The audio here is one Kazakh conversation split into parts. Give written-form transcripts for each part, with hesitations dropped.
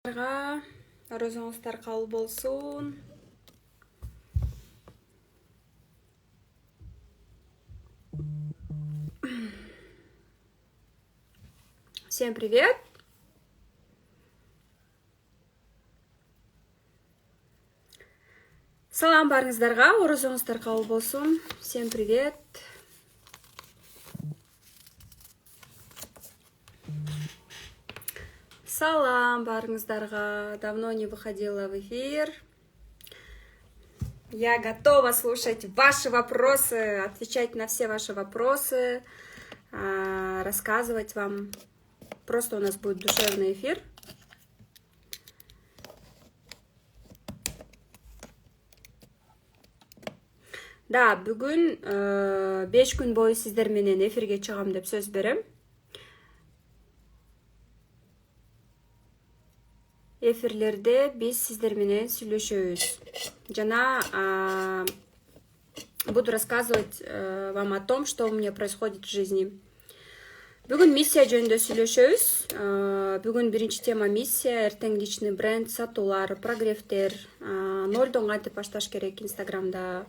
Розаңыздар кабыл болсун. Всем привет! Салам барыңыздарга, оразаңыздар кабыл болсун. Всем привет! Салам барыңыздарга. Давно не выходила в эфир. Я готова слушать ваши вопросы, отвечать на все ваши вопросы, рассказывать вам. Просто у нас будет душевный эфир. Да, бүгүн 5 күн бою сиздер менен эфирге чыгам деп сөз берем. Эфирлерде биз сиздер менен сүйлөшөбүз. Жана буду рассказывать вам о том, что у меня происходит в жизни. Бүгүн миссия жөнүндө сүйлөшөбүз. Бүгүн биринчи тема миссия, эртең личный бренд, сатуулар, прогревтер, нолдон кантип башташ керек Инстаграмда.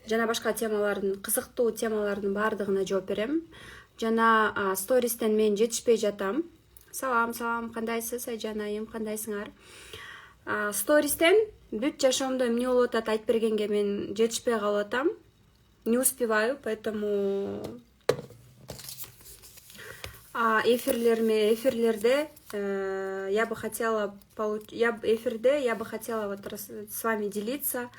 Жана башка темалардын, кызыктуу темалардын баардыгына жооп берем. Жана стористен мен жетишпей жатам. Салам, кандайсыз Айжан айым, кандайсыңар? Стористен бүт жашоомдо эмне болуп атат айтып бергенге мен жетишпей калып атам. Не успеваю, поэтому эфирлерде я бы хотела вот с вами делиться,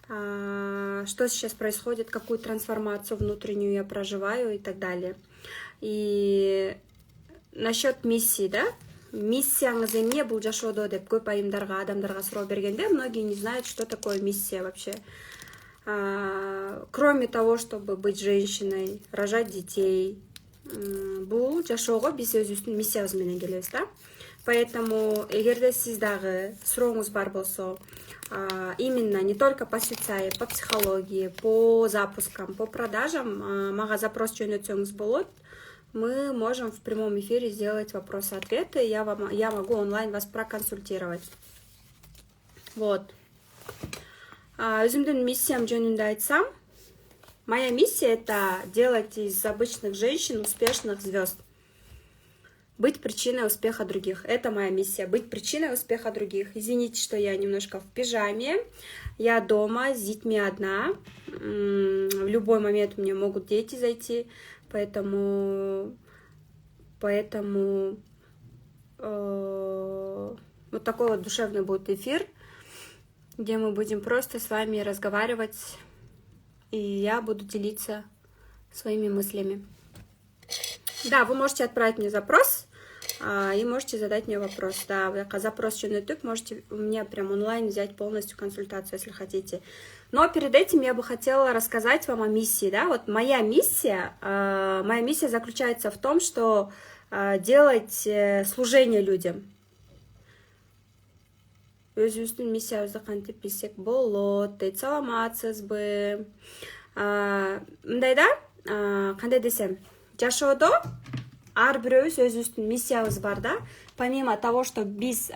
что сейчас происходит, какую трансформацию внутреннюю я проживаю и так далее. И насчет миссии, да? Миссияңыз эмне бул жашоодо деп көп айымдарга, адамдарга суроо бергенде, многие не знают, что такое миссия вообще. Кроме того, чтобы быть женщиной, рожать детей, бул жашоого биз өзүбүздүн миссиябыз менен келебиз, да? Поэтому эгерде сиз дагы сурооңуз бар болсо, именно не только по социале, по психологии, по запускам, по продажам, мага запрос жөнөтсөңүз болот. Мы можем в прямом эфире сделать вопросы-ответы. Я могу онлайн вас проконсультировать. Вот. Өзүмдүн миссиям жөнүндө айтсам, моя миссия — это делать из обычных женщин успешных звезд. Быть причиной успеха других. Это моя миссия. Быть причиной успеха других. Извините, что я немножко в пижаме. Я дома с детьми одна. В любой момент мне могут дети зайти. Поэтому вот такой вот душевный будет эфир, где мы будем просто с вами разговаривать, и я буду делиться своими мыслями. Да, вы можете отправить мне запрос, и можете задать мне вопрос. Да, запрос жөнөтүп, можете у меня прям онлайн взять полностью консультацию, если хотите. Но перед этим я бы хотела рассказать вам о миссии, да. Вот моя миссия заключается в том, что делать служение людям. Өзүбүздүн миссиябызды кантип билсек болот, дейт. Саламатсызбы? Мындай да, кандай десем, жашоодо ар бирөөбүз өзүбүздүн миссиябыз бар, да. Помимо того, что биз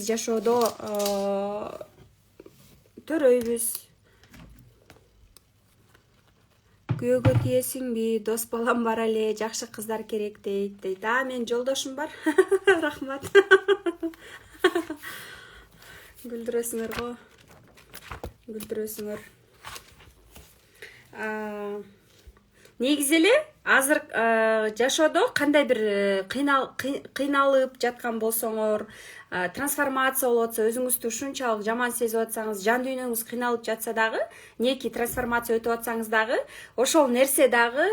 жашоодо төрөйбүз, күйөөгө тиесиңби, дос балам бар эле, жакшы кыздар керек дейт. Менин жолдошум бар. Рахмат. Күлдүрөсүңөр го. Күлдүрөсүңөр. Негизи эле азыр жашоодо кандай бир кыйналып жаткан болсоңор, трансформация болуп атса, өзүңүздү ушунчалык жаман сезип атсаңыз, жан дүйнөңүз кыйналып жатса дагы, неки трансформация өтүп атсаңыз дагы, ошол нерсе дагы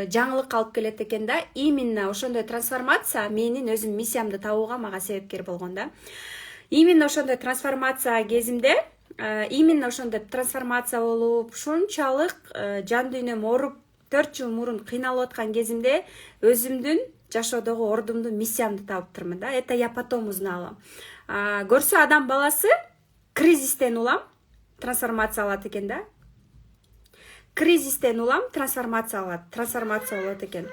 жаңылык алып келет экен да. Именно ошондой трансформация менин өзүм миссиямды табууга мага себепкер болгон да. Именно ошондой трансформация кезимде, именно ошондой трансформация болуп, ушунчалык жан дүйнөм ооруп, 4 жыл мурун кыйналып аткан кезимде өзүмдүн жашоодогу ордумду, миссиямды табыптырмын да. Это я потом узнала. Көрсө адам баласы кризистен улам трансформация алат экен да. Кризистен улам трансформация болот экен.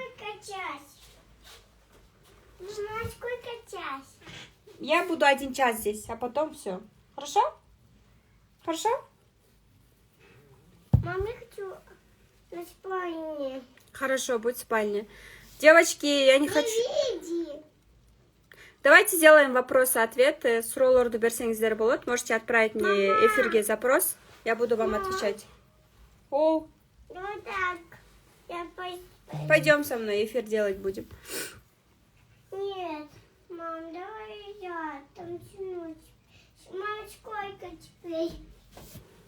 Я буду 1 час здесь, а потом все. Хорошо? Хорошо? Мама, я хочу на спальне. Хорошо, будь в спальне. Девочки, я не хочу... Иди. Давайте сделаем вопросы-ответы. Суроолорду берсеңиздер болот. Можете отправить мне эфирге запрос. Я буду вам отвечать. О, Вот так. Я пойдем со мной, эфир делать будем. Нет, мам, давай я танцую. Мам, сколько теперь?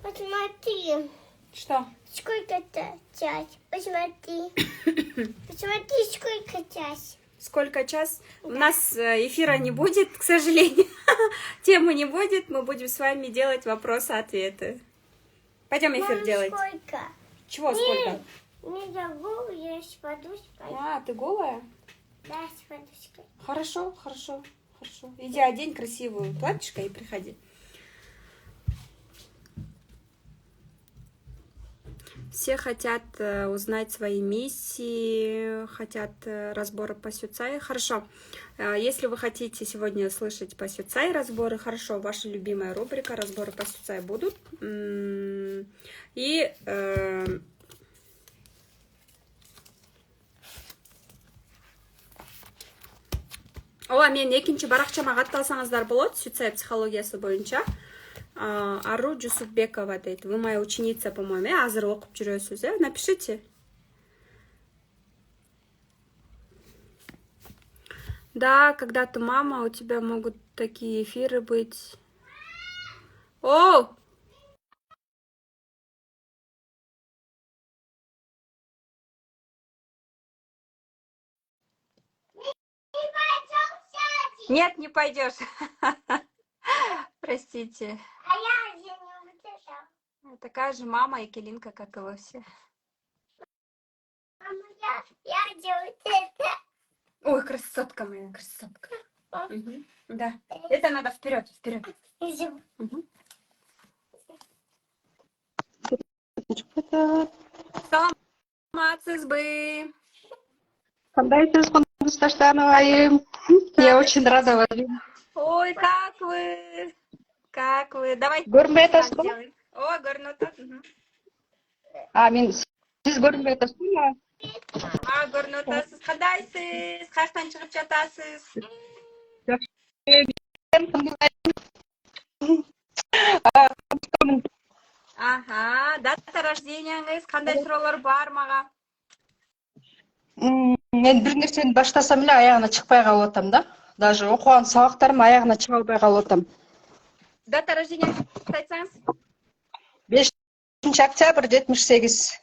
Посмотри. Что? Сколько-то час? Посмотри. Посмотри, сколько час. Сколько час? У нас эфира не будет, к сожалению. Темы не будет. Мы будем с вами делать вопросы-ответы. Пойдем эфир Мам, делать. сколько? Чего сколько? Не забыл, я с подушкой. А, ты голая? Да, с подушкой. Хорошо, хорошо, хорошо. Иди одень красивую платьишко и приходи. Все хотят узнать свои миссии, хотят разбора по Сюцай. Хорошо. Если вы хотите сегодня слышать по Сюцай разборы, хорошо, ваша любимая рубрика разборы по Сюцай будут. И ооба, мен экинчи баракчама катталсаңыздар болот, Сюцай психологиясы боюнча. Ару Жусупбекова дейт. Вы моя ученица, по-моему, азыр окуп жүрөсүз, напишите. Да, когда ты мама, у тебя могут такие эфиры быть. О! Нет, не пойдешь. Простите. А я не выдержал. Такая же мама и Келинка, как и вы все. Мама, я делаю это. Ой, красотка моя, красотка. Угу. Да. Это надо вперед, вперед. Угу. Саламатсыз бы. Кандайсыз, Кундуз-Таштанова айым? Я очень рада вас видеть. Ой, как вы? Как вы? Давайте Көрінбей так жатасыз ба? сделаем. Ой, көрініп жатасыз. Мен сіз көрінбей жатасыз ба? Көрініп жатасыз. Қандайсыз? Қаяқтан шығып жатасыз? Аха, дата рождениеңіз, қандай сұраулар бар маға? Мен бір нәрсені баштасам эле аяғына шықпай қалып атам да. Даже оқыған сабақтарым аяғына шыға албай қалып атам. Дата рождениеңізді айтсаңыз? 5 октябрь 78.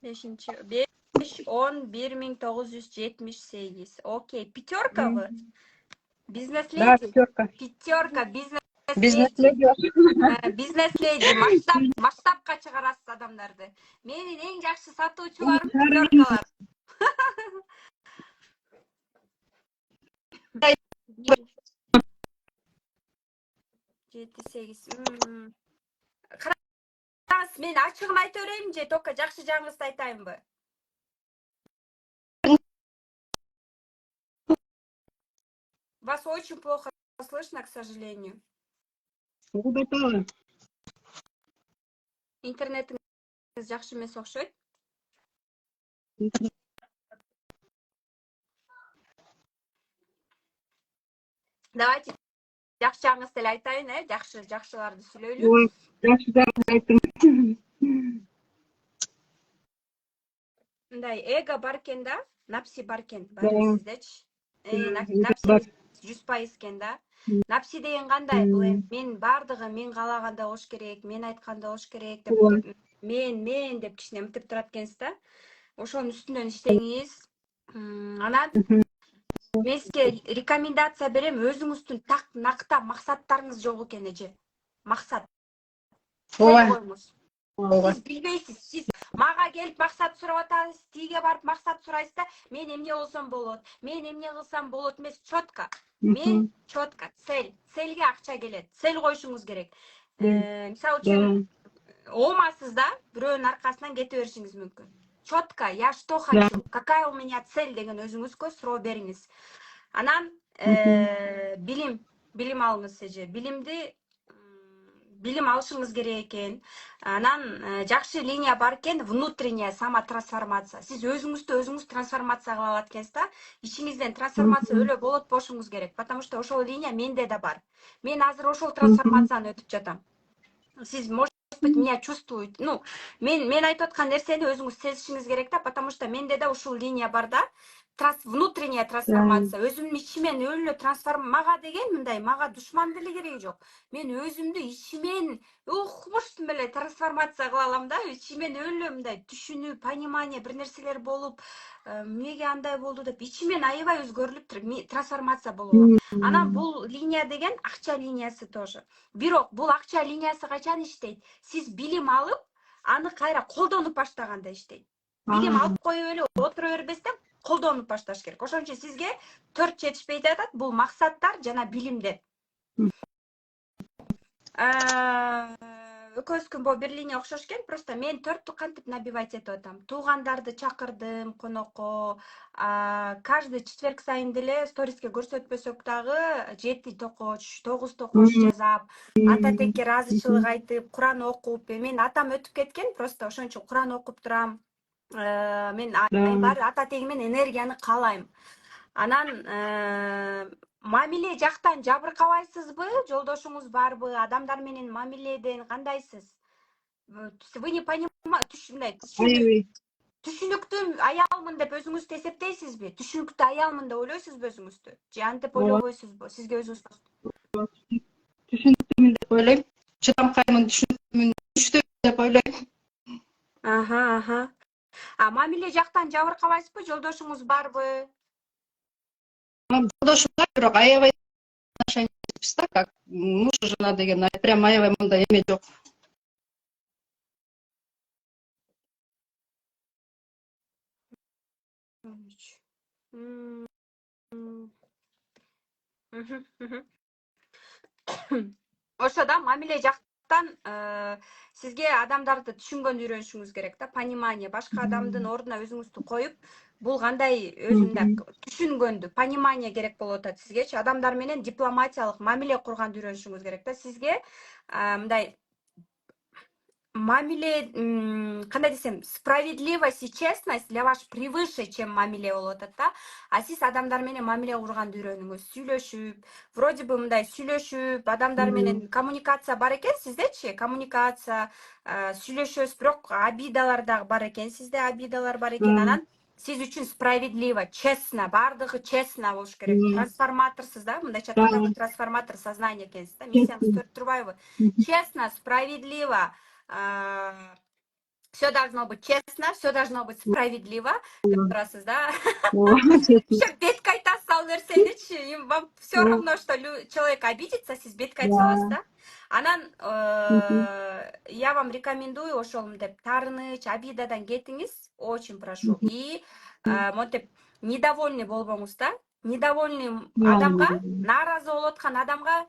5-10-1978. Окей, пятерка вы? Да, Бизнес-леди? пятерка. Пятерка, бизнес-леди. Бизнес-леди. Бизнес-леди, масштабқа шығарасыз адамдарды. Менің ең жақсы сатуучуларым пятеркалар. 7-8. Қараңыз, мен ашығын айта берейін же, только жақсы жаңылысты айтайын ба? Вас очень плохо слышно, к сожалению. Интернетіңіз жақсы емес оқшайды. Давайте жақсы жаңылысты айтайын, жақсыларды сөйлейлі. Ой, жақсы жаңылыс айттың. Мындай эго бар екен да, напси бар екен, білесіздечі. Напси 100% екен да. Напси деген қандай? Бұл мен бардығы, мен қалағанда ош керек, мен айтқанда ош керек деп, мен деп кішіне үмітіп тұрат екенсіз да. Ошоның үстінен іштеңіз. Анан мен сізге рекомендация берем, өзіңіздің так нақта мақсаттарыңыз жоқ екен же. Мақсат. Сіз білбейсіз, сіз маға келіп мақсат сұрап атасыз, тиге барып мақсат сұрайсыз да, мен емне болсам болады, мен емне қылсам болады емес, четко. Мен четко, цельге ақша келеді, цель қойшыңыз керек. Мысалы үшін, олмасыз да, біреудің арқасынан кете берішіңіз мүмкін. Четко, я что хочу, какая у меня цель деген өзіңіз көз сұрау беріңіз. Анан, білім, билим алыңыз эже. Билим алышыңыз керек экен. Анан жакшы линия бар экен, внутренняя самотрансформация. Сиз өзүңүз трансформация кыла алат экенсиз да. Ичиңизден трансформация өлө болот болушуңуз керек. Потому что ошол линия менде да бар. Мен азыр ошол трансформацияны өтүп жатам. Сиз, может быть, меня чувствуете. Ну, мен айтып аткан нерсени өзүңүз сезишиңиз керек да, потому что менде да ушул линия бар да. Внутренняя трансформация. Өзүмдүн ичимен өлө мага деген мындай, мага душман деле кереги жок. Мен өзүмдү ичимен укмуштум эле трансформация кыла алам да, ичимен өлө мындай түшүнүү, понимание, бир нерселер болуп, эмнеге андай болду деп ичимен аябай өзгөрүлүп трансформация болуп алам. Анан бул линия деген акча линиясы тоже. Бирок бул акча линиясы качан иштейт? Сиз билим алып, аны кайра колдонуп баштаганда иштейт. Билим алып коюп эле отура бербестен колдонуп башташ керек. Ошон үчүн сизге 4 жетишпей жатат. Бул максаттар жана билимдер. Экөөбүзгү бул бир линия окшош экен. Просто мен 4тү кантип набивать этип атам. Туугандарды чакырдым конокко. Каждый четверг сайын деле сториске көрсөтпөсөк дагы 7 токоч, 9 токоч жасап, ата текке ыраазычылык айтып, Куран окуп, мен атам өтүп кеткен, просто ошон үчүн Куран окуп турам. Мен баары ата тегимен энергияны каалайм. Анан мамиле жактан жабыркабайсызбы? Жолдошуңуз барбы? Адамдар менен мамиледен кандайсыз? Вы не понимаете, түшүнүктүү аялмын деп өзүңүздү эсептейсизби? Түшүнүктүү аялмын деп ойлойсузбу өзүңүздү? Же антип ойлобойсузбу? Сизге өзүңүз түшүнүктүүмүн деп ойлойм. Чыдамкаймын, түшүнүктүүмүн, күчтүүмүн деп ойлойм. Мамиле жактан жабыркабайсызбы? Жолдошуңуз барбы? Жолдошум бар, бирок аябай отношения да, как муж и жена деген, прям аябай мындай эме жок. Ошо да мамиле жактан сизге адамдарды түшүнгөндү үйрөнүшүңүз керек да, понимание, башка адамдын ордуна өзүңүздү коюп, бул кандай өзүндө түшүнгөндү, понимание керек болуп атат сизгечи. Адамдар менен дипломатиялык мамиле курганды үйрөнүшүңүз керек да. Сизге мындай мамиле, кандай десем, справедливость и честность для вас превыше, чем мамиле болуп атат да. А сиз адамдар менен мамиле курганды үйрөнүңүз, сүйлөшүп, вроде бы мындай сүйлөшүп, адамдар менен коммуникация бар экен сиздечи, коммуникация, сүйлөшөсүз, бирок обидалар дагы бар экен, сизде обидалар бар экен. Анан сиз үчүн справедливо, честно, баардыгы честно болуш керек. Трансформаторсуз да, мындайча айтканда вы трансформатор сознания экенсиз да. Миссияңыз көрүп турбайбы? Честно, справедливо, все должно быть честно, все должно быть справедливо деп турасыз да. Еще бетке айтасыз ал нерсеничи, вам все равно, что человек обидится, сиз бетке айтып саласыз да. Анан я вам рекомендую ошол мынтип таарыныч, обидадан кетиңиз, очень прошу. И монтип недовольный болбоңуз да. Недовольный адамга, нааразы болуп аткан адамга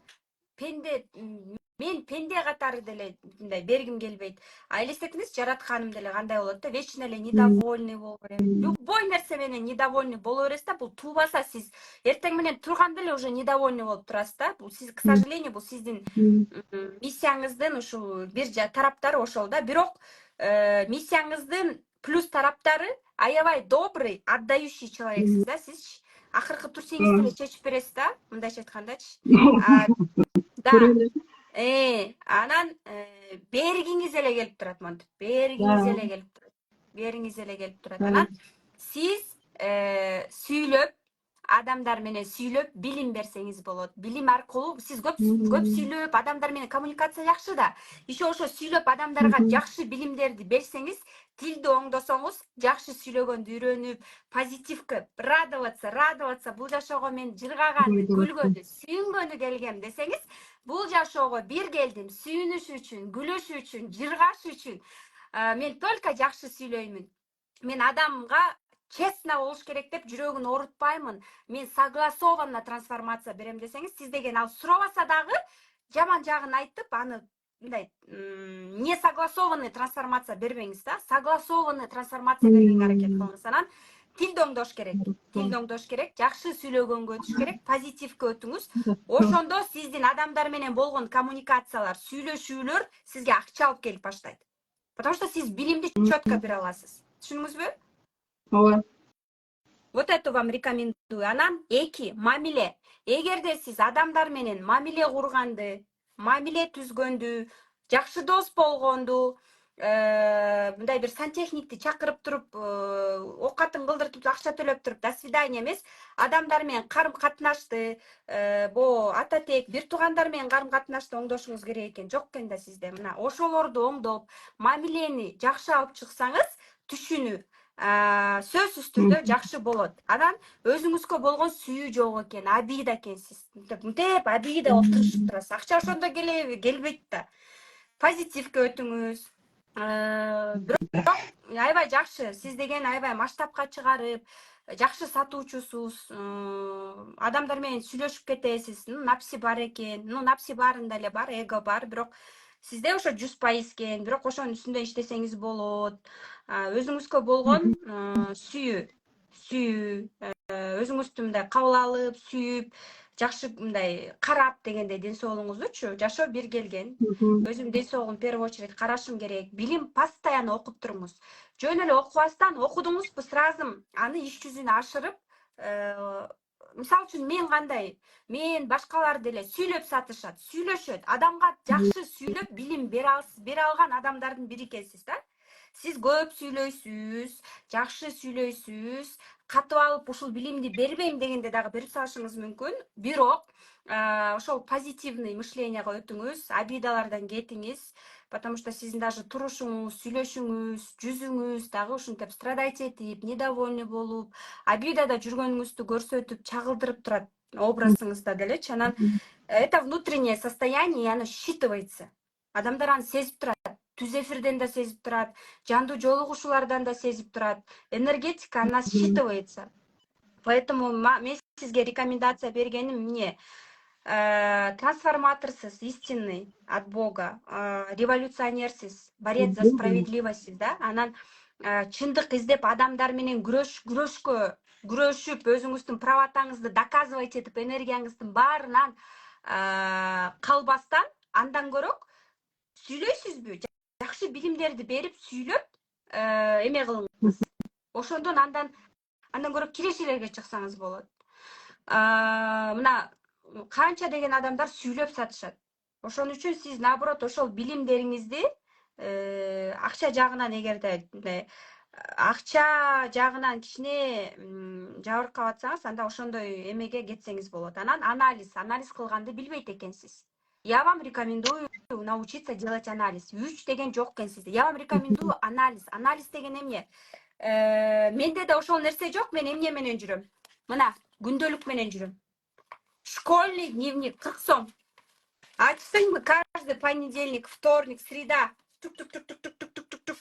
мен пенде катары деле мындай бергим келбейт. Элестетиңиз, жаратканым деле кандай болот да, вечно эле недовольный болуп берем. Любой нерсе менен недовольный боло бересиз да. Бул туубаса сиз эртең менен турганда эле уже недовольный болуп турасыз да. Бул сиз, к сожалению, бул сиздин миссияңыздын ушул бир тараптары ошол да. Бирок миссияңыздын плюс тараптары аябай добрый, отдающий человексиз да. Сиз акыркы турсеңиз деле чечип бересиз да, мындайча айткандачы. Да. Анан бергиңиз эле келип турат, монтип. Бергиңиз эле келип турат. Анан сиз сүйлөп, адамдар менен сүйлөп, билим берсеңиз болот. Билим аркылуу сиз көп сүйлөп, адамдар менен коммуникация жакшы да. Еще ошо сүйлөп адамдарга жакшы билимдерди берсеңиз, тилди оңдосоңуз, жакшы сүйлөгөндү үйрөнүп, позитивке радоваться, бул жашоого мен жыргаганды, күлгөндү, сүйүнгөнү келгем десеңиз, бул жашоого бир келдим, сүйүнүш үчүн, күлүш үчүн, жыргаш үчүн. Мен только жакшы сүйлөймүн. Мен адамга честно болуш керек деп жүрөгүн оорутпаймын. Мен согласованно трансформация берем десеңиз, сиз деген ал сурабаса дагы жаман жагын айтып, аны мындай не согласованный трансформация бербеңиз да. Согласованный трансформация бергенге аракет кылыңыз. Анан тилди оңдош керек. Тилди оңдош керек, жакшы сүйлөгөнгө өтүш керек, позитивге өтүңүз. Ошондо сиздин адамдар менен болгон коммуникациялар, сүйлөшүүлөр сизге акча алып келип баштайт. Потому что сиз билимди четко бере аласыз. Түшүндүңүзбү? ооба. Вот это вам рекомендую. Анан 2 мамиле. Эгерде сиз адамдар менен мамиле курганды, мамиле түзгөндү, жакшы дос болгонду, мындай бир сантехникти чакырып туруп, оокатын кылдыртып, акча төлөп туруп, до свидания эмес, адамдар менен карым катнашты, ата тек бир туугандар менен карым катнашты оңдошуңуз керек экен. Жок экен да сизде. Мына ошолорду оңдоп, мамилени жакшы алып чыксаңыз, түшүнүү сөзсүз түрдө жакшы болот. Анан өзүңүзгө болгон сүйүү жок экен, абийда экенсиз. Мынтип абийда отурушуп турасыз. Акча ошондо келбейт да. Позитивге өтүңүз. Бирок аябай жакшы. Сиз деген аябай масштабка чыгарып, жакшы сатуучусуз, адамдар менен сүйлөшүп кетесиз. Напси бар экен. Напси баарында эле бар, эго бар, бирок сизде ошо 100% экен. Бирок ошонун үстүндө иштесеңиз болот. Өзүңүзгө болгон сүйүү, өзүңүздү мындай кабыл алып, сүйүп, жакшы мындай карап дегенде ден соолугуңуздучу, жашоо бир келген. Өзүм ден соолугум в первую очередь карашым керек. Билим постоянно окуп туруңуз. Жөн эле окубастан окудуңузбу сразу аны иш жүзүнө ашырып, мисалы үчүн мен кандай, мен башкалар деле сүйлөп сатышат, сүйлөшөт. Адамга жакшы сүйлөп билим бере алган адамдардын бири экенсиз да. Сиз көп сүйлөйсүз, жакшы сүйлөйсүз, катып алып ушул билимди бербейм дегенде дагы берип салышыңыз мүмкүн. Бирок ошол позитивный мышленияга өтүңүз, обидалардан кетиңиз, потому что сиздин даже турушуңуз, сүйлөшүңүз, жүзүңүз дагы ушинтип страдать этип, недовольный болуп, обидада жүргөнүңүздү көрсөтүп, чагылдырып турат образыңызда делечи. Анан это внутреннее состояние, и оно считывается. Адамдар аны сезип турат. Түз эфирден да сезип турат, жандуу жолугушуулардан да сезип турат. Энергетика она считывается. Поэтому мен сизге рекомендация бергеним эмне? Трансформаторсыз, истинный от Бога, революционерсиз, борец за справедливость, да? Анан чындык издеп адамдар менен күрөшүп, өзүңүздүн правотаңызды доказывать этип, энергияңыздын баарынан калбастан, андан көрөк сүйлөйсүзбү? Жакшы билимдерди берип, сүйлөп, эме кылыңыз. Ошондон андан көрөк кирешелерге чыксаңыз болот. Мына канча деген адамдар сүйлөп сатышат. Ошон үчүн сиз наоборот ошол билимдериңизди акча жагынан, эгерде акча жагынан кичине жабыркап атсаңыз, анда ошондой эмеге кетсеңиз болот. Анан анализ кылганды билбейт экенсиз. Я вам рекомендую научиться делать анализ. 3 деген жок экен сизде. Я вам рекомендую анализ. Анализ деген эмне? Менде да ошол нерсе жок, мен эмне менен жүрөм? Мына, күндөлүк менен жүрөм. Школьный дневник 40 сом. Ачсаңбы каждый понедельник, вторник, среда. Тук-тук-тук-тук-тук-тук-тук.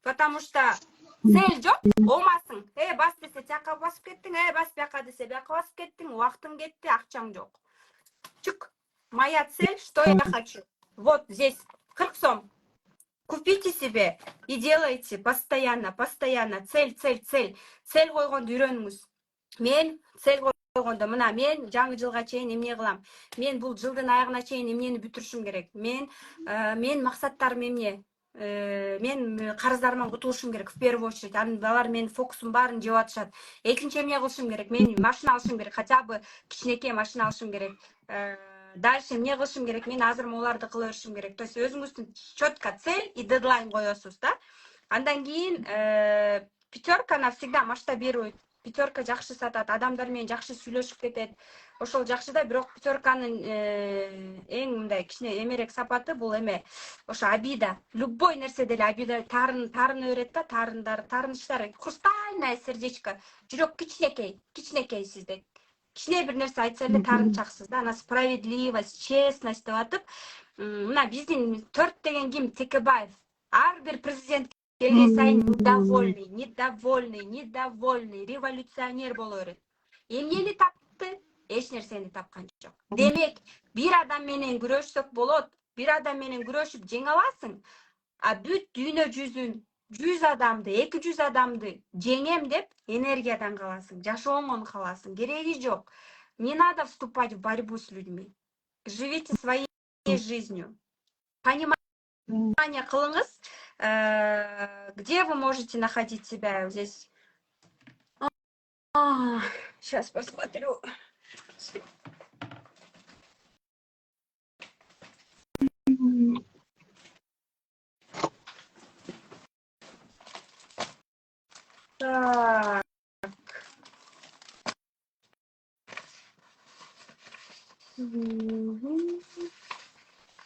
Потому что цель жок, болмасың. Бас десе тияка басып кеттиң, бас бияка десе бияка басып кеттиң, убактың кетти, акчаң жок. Чук. Моя цель, что я хочу. Вот здесь 40 сом. Купите себе и делайте постоянно. Цель. Цель койгонду үйрөнүңүз. Мен цель койгондо, мына мен жаңы жылга чейин эмне кылам? Мен бул жылдын аягына чейин эмнени бүтүрүшүм керек? Мен максаттарым эмне? Мен карыздарыман кутулушум керек в первую очередь. Алар менин фокусум баарын жеп атышат. Экинчи эмне кылышым керек? Мен машина алышым керек, хотя бы кичинекей машина алышым керек. Дальше эмне кылышым керек? Мен азыр могуларды кыла беришим керек. То есть өзүңүздүн четко цель и дедлайн коесуз да. Андан кийин пятерка она всегда масштабирует. Пятерка жакшы сатат, адамдар менен жакшы сүйлөшүп кетет. Ошол жакшы да, бирок пятерканын эң мындай кичине эмерек сапаты бул эме, ошо обида. Любой нерседе эле обида тарына берет да, тарыныштар. Хрустальное сердечко. Жүрөк кичинекей сизде. Кичине бир нерсе айтса эле тарынчаксыз да. Ана справедливость, честность деп атып, мына биздин 4 деген ким? Текебаев. Ар бир президент келген сайын недовольный, революционер боло берет. Эмнени тапты? Эч нерсени тапкан жок. Демек, бир адам менен күрөшсөк болот, бир адам менен күрөшүп жеңе аласың, а бүт дүйнө жүзүн 100 адамды, 200 адамды жеңем деп энергиядан каласың, жашооңон каласың. Кереги жок. Не надо вступать в борьбу с людьми. Живите своей жизнью. Понимание кылыңыз, где вы можете находить себя здесь. Сейчас посмотрю. Так.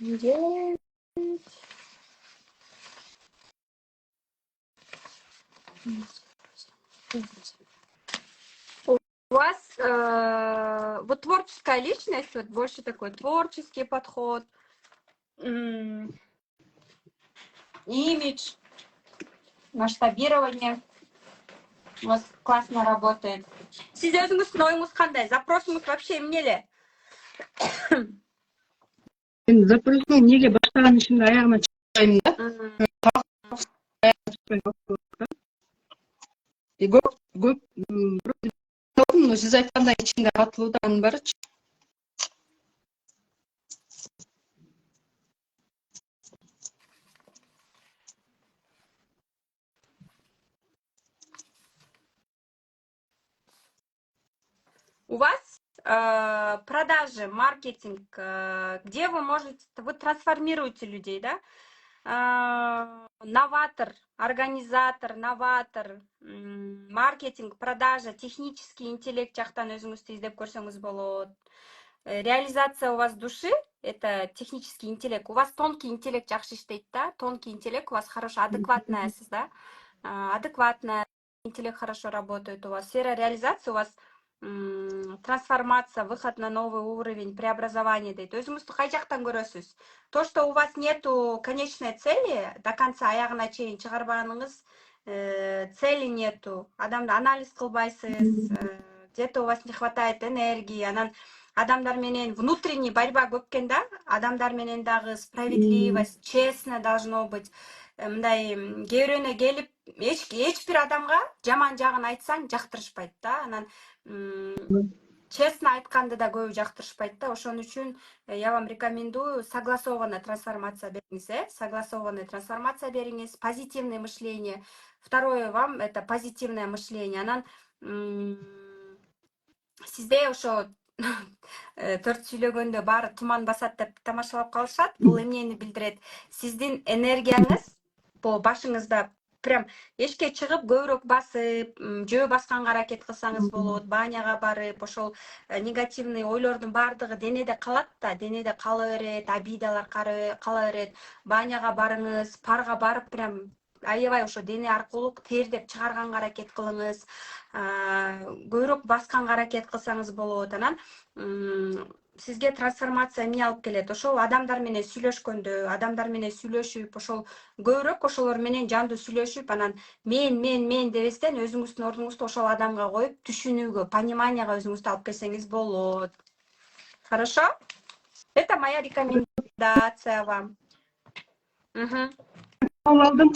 Где? У вас вот творческая личность, вот больше такой творческий подход, имидж, масштабирование у вас классно работает. Сиз өзүңүздүн оюңуз кандай? Запросуңуз вообще эмне эле? Енді запросым неге баштаған ішімді аяғына чықпаймын да. И көп но сіз айтқандай ішінде атылудан барычы. У вас продажи, маркетинг, где вы можете, вы трансформируете людей, да? Новатор, организатор, новатор, маркетинг, продажа, технический интеллект жактан өзүңүздү издеп көрсөңүз болот. Реализация у вас души, это технический интеллект. У вас тонкий интеллект жакшы иштейт, да? Тонкий интеллект у вас хорошо, адекватная сиз, да? Адекватная интеллект хорошо работает у вас. Сфера реализации у вас трансформация, выход на новый уровень, преобразование дейт. Өзүңүздү кай жактан көрөсүз? То, что у вас нету конечной цели, до конца аягына чейин чыгарбаганыңыз, цели нету, адамды анализ кылбайсыз, где-то у вас не хватает энергии, анан адамдар менен внутренний борьба көп экен да, адамдар менен дагы справедливость, честно должно быть. Мындай кээ келип, эч бир адамга жаман жагын айтсаң жактырышпайт да, анан честно айтканды да көбү жактырышпайт да. Ошон үчүн я вам рекомендую согласованная трансформация бериңиз, согласованная трансформация бериңиз, позитивное мышление. Второе вам это позитивное мышление. Анан сизде ошо төрт сүйлөгөндө баары туман басат деп тамашалап калышат. Бул эмнени билдирет? Сиздин энергияңыз башыңызда прям эшикке чыгып көбүрөөк басып, жөө басканга аракет кылсаңыз болот, баняга барып, ошол негативный ойлордун баардыгы денеде калат да, денеде кала берет, обидалар кала берет. Баняга барыңыз, парга барып прям аябай ошо дене аркылуу тердеп чыгарганга аракет кылыңыз. Көбүрөөк басканга аракет кылсаңыз болот. Анан сизге трансформация эмне алып келет? Ошол адамдар менен сүйлөшкөндө, адамдар менен сүйлөшүп, ошол көбүрөөк ошолор менен жандуу сүйлөшүп, анан мен дебестен өзүңүздүн ордуңузду ошол адамга коюп, түшүнүүгө, пониманияга өзүңүздү алып келсеңиз болот. Хорошо? Это моя рекомендация вам. Алдым.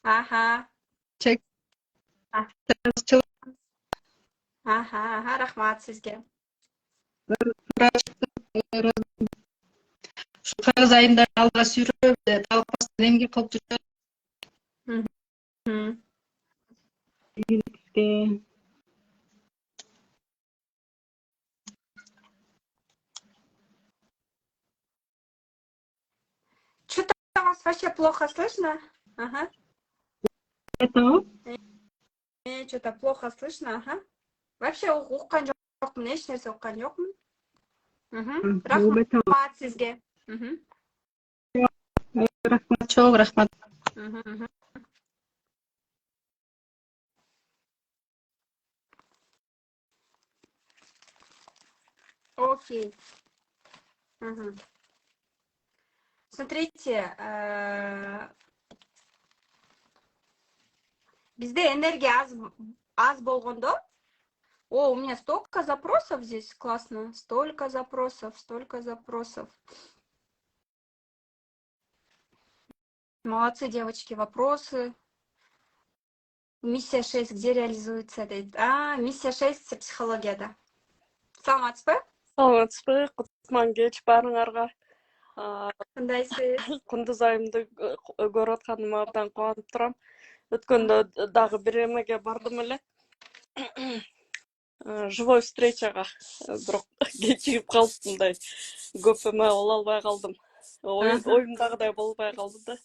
Ага. Чек. Ага, рахмат сизге. Кыргыз айында алга сүйрөп, талаппастан эмгек кылып жүрөт. Что-то вас вообще плохо слышно? Ага. Это? Что-то плохо слышно, ага. Вообще уккан жокмун, эч нерсе уккан жокмун. Рахмат сизге. Рахмат, чоң рахмат. Окей. Смотрите, бизде энергия аз болгондо, О, у меня столько запросов здесь, классно. Столько запросов, столько запросов. Молодцы, девочки, вопросы. Миссия 6 где реализуется? Миссия 6 психологияда. Саламатсыз ба? Саламатсыз ба, құтман кеш барыңарға. Кандайсыз? Құндыз айымды көріп атқаныма абдан қуанып тұрам. Өткенде дағы бір емеге бардым эле. Живой встречаға бирок кечигип калып мындай көп эме боло албай калдым. Оюмдагыдай болбой калды да.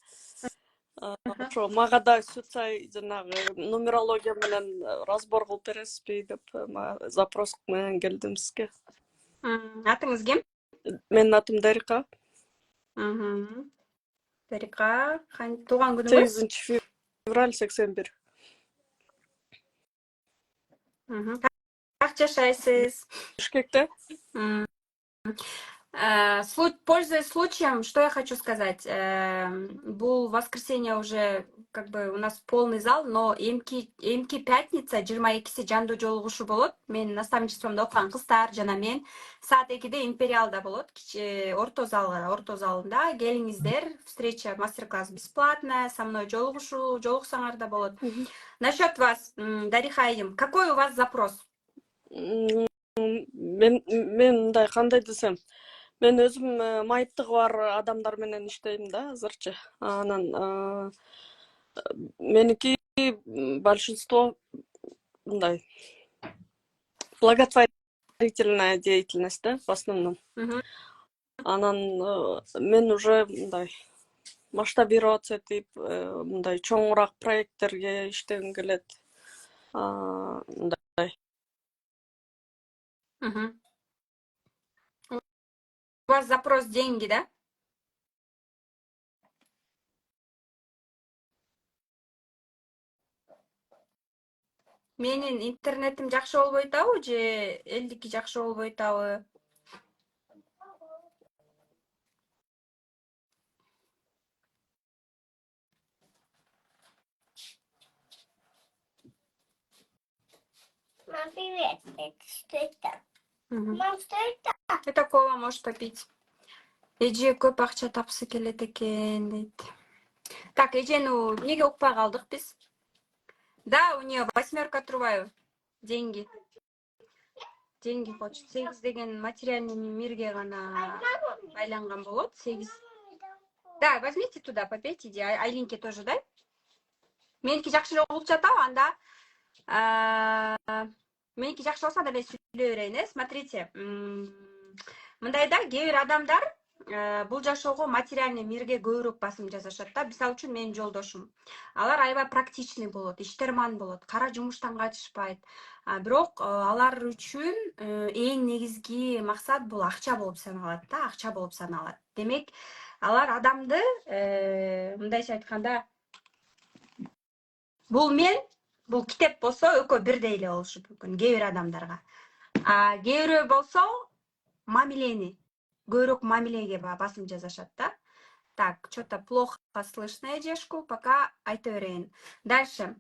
Ошо мага да сүтсай жанагы нумерология менен разбор кылып бересизби деп запрос менен келдим сизге. Атыңыз ким? Менин атым Дарика. Дарика, туган күнүңүз? 8 февраль 81. Как жашайсыз? Бишкекте. Пользуясь случаем, что я хочу сказать. Был воскресенье уже, как бы у нас полный зал, но эмки пятница 22 жанды жолугушуу болот. Мен наставничествомдо окуган кыздар жана мен саат 2-де империалда болот. Орто залында келиңиздер. Встреча, мастер-класс бесплатная, со мной жолугсаңар да болот. Насчет вас, Дариха айым, какой у вас запрос? Мен мындай кандай десем, мен өзүм майыптыгы бар адамдар менен иштейм да азырчы. Анан меники большинство мындай благотворительная деятельность, да, в основном. Анан мен уже мындай масштабироваться этип, мындай чоңураак проекттерге иштегим келет. Мындай. У вас запрос деньги, да? Менин интернетим жакшы болбой атабы же элдики жакшы болбой атабы? Мам, привет. Что это? Мам, что это? Это кола можешь попить. Эже көп акча тапсы келет экен дейт. Так, эжени эмнеге укпай калдык биз? Да, у нее 8 Трубаева. Деньги. Деньги хочет. 8 деген материальный мирге гана байланган болот. 8. Да, возьмите туда, попейте, иди. Айлинке тоже дай. Меники жакшыраак болуп жатабы анда? Меники жакшы болсо анда мен сүйлөй берейин, смотрите. Мындайда кээ бир адамдар бул жашоого материальный мирге көбүрөөк басым жасашат да. Мисалы үчүн менин жолдошум. Алар аябай практичный болот, иштерман болот, кара жумуштан качышпайт. Бирок алар үчүн эң негизги максат бул акча болуп саналат да, акча болуп саналат. Демек, алар адамды мындайча айтканда бул китеп болсо экөө бирдей эле болушу мүмкүн кээ бир адамдарга. Кээ бирөө болсо мамилени, көбүрөөк мамилеге басым жасашат да. Так, что-то плохо слышно, Эжешку, пока айта берейин. Дальше.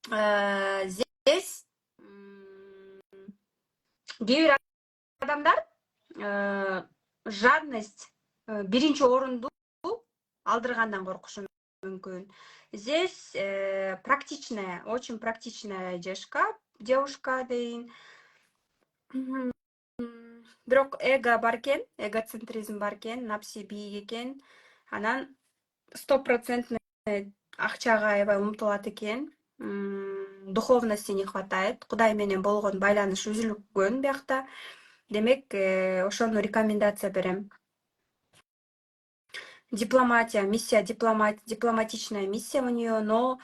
Здесь кээ бир адамдар жадность биринчи орунду алдыргандан коркушу мүмкүн. Здесь практичная, очень практичная девушка дейин. Бирок эго бар экен, эгоцентризм бар экен, напси бийик экен. Анан 100% акчага аябай умтулат экен. Духовности не хватает. Кудай менен болгон байланыш үзүлгөн биякта. Демек, ошону рекомендация берем. Дипломатия, миссия дипломатичная миссия у нее, но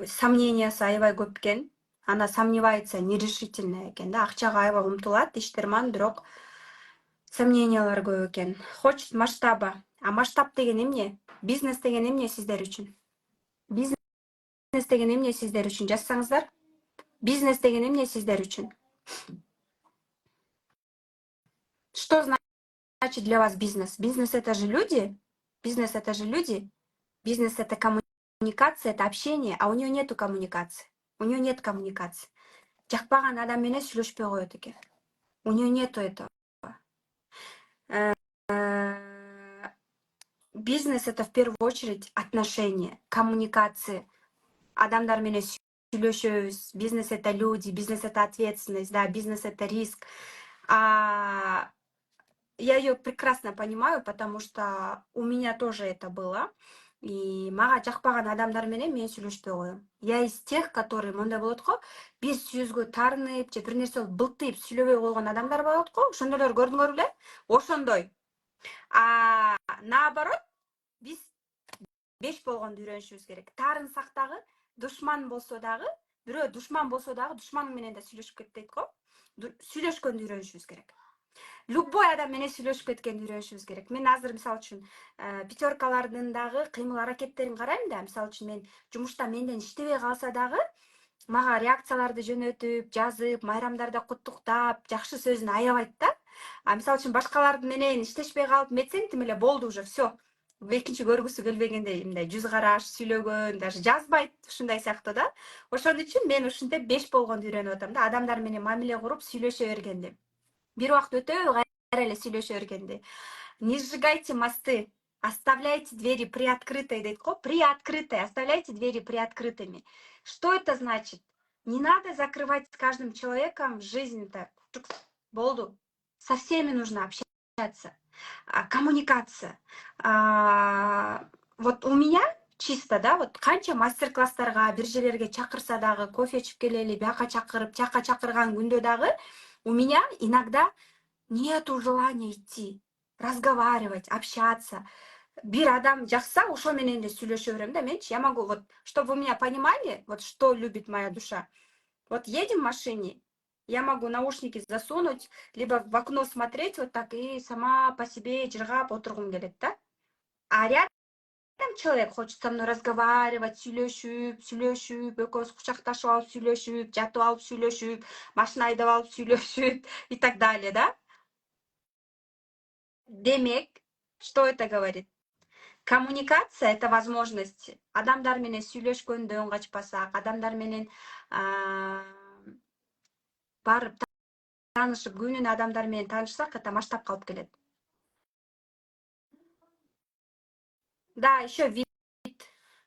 сомнения аябай көп экен. Она сомневается, нерешительная экен да. Акчага аябай умтулат, иштерман, бирок сомнениялар көп экен. Хочет масштаба. А масштаб деген эмне? Бизнес деген эмне сиздер үчүн? Бизнес деген эмне сиздер үчүн? Жазсаңыздар. Бизнес деген эмне сиздер үчүн? Что значит для вас бизнес? Бизнес это же люди. Бизнес это же люди. Бизнес это коммуникация, это общение, а у нее нету коммуникации. У нее нет коммуникации. жакпаган адам менен сүйлөшпөй коет экен. У нее нету этого. Бизнес — это в первую очередь отношения, коммуникации. Адамдар менен сүйлөшөбүз. Бизнес — это люди, бизнес — это ответственность, да, бизнес — это риск. Я ее прекрасно понимаю, потому что у меня тоже это было. И мага жакпаган адамдар менен мен сүйлөшпөй коем. Я из тех, которые мындай болот го, бир сөзгө тарынып же бир нерсе былтыйып сүйлөбөй койгон адамдар болот го. Ошондойлор көрдүңөр беле? Ошондой. Наоборот, биз беш болгонду үйрөнүшүбүз керек. Тарынсак дагы, душман болсо дагы, бирөө душман болсо дагы душман менен да сүйлөшүп кет дейт го. Сүйлөшкөндү үйрөнүшүбүз керек. Любой адам менен сүйлөшүп кеткенди үйрөнүшүбүз керек. Мен азыр мисалы үчүн пятеркалардын дагы кыймыл аракеттерин карайм да, мисалы үчүн мен жумушта менден иштебей калса дагы мага реакцияларды жөнөтүп, жазып, майрамдарда куттуктап, жакшы сөзүн аябайт да. Мисалы үчүн башкалар менен иштешпей калып метсең тим эле болду уже все. Экинчи көргүсү келбегендей, мындай жүз караш сүйлөгөн, даже жазбайт, ушундай сыяктуу да. Ошон үчүн мен ушинтип беш болгонду үйрөнүп атам да, адамдар менен мамиле куруп сүйлөшө бергенди. Бир убакыт өтөбөй кайра эле сүйлөшө бергенди. Не сжигайте мосты, оставляйте двери приоткрытой, дейт го. Приоткрытой, оставляйте двери приоткрытыми. Что это значит? Не надо закрывать с каждым человеком жизнь-то. Болду. Со всеми нужно общаться. Коммуникация. Вот у меня чисто, да, вот канча мастер-класстарга, бир жерлерге чакырса дагы, кофе ичип келели, бияка чакырып, жака чакырган күндө дагы у меня иногда нету желания идти, разговаривать, общаться. Бир адам жакса, ошо менен эле сүйлөшө берем да менчи. Я могу, вот, чтобы вы меня понимали, вот что любит моя душа. Вот едем в машине, я могу наушники засунуть, либо в окно смотреть вот так и сама по себе жыргап отургум келет, да? А рядом человек хочет со мной разговаривать, сүйлөшүп, экөөбүз кучакташып алып сүйлөшүп, жатып алып сүйлөшүп, машина айдап алып сүйлөшүп и так далее, да? Демек, что это говорит? Коммуникация — это возможность. Адамдар менен сүйлөшкөндөн качпасак, адамдар менен барып таанышып, күнүнө адамдар менен таанышсак, это масштабка алып келет. Да, еще вид.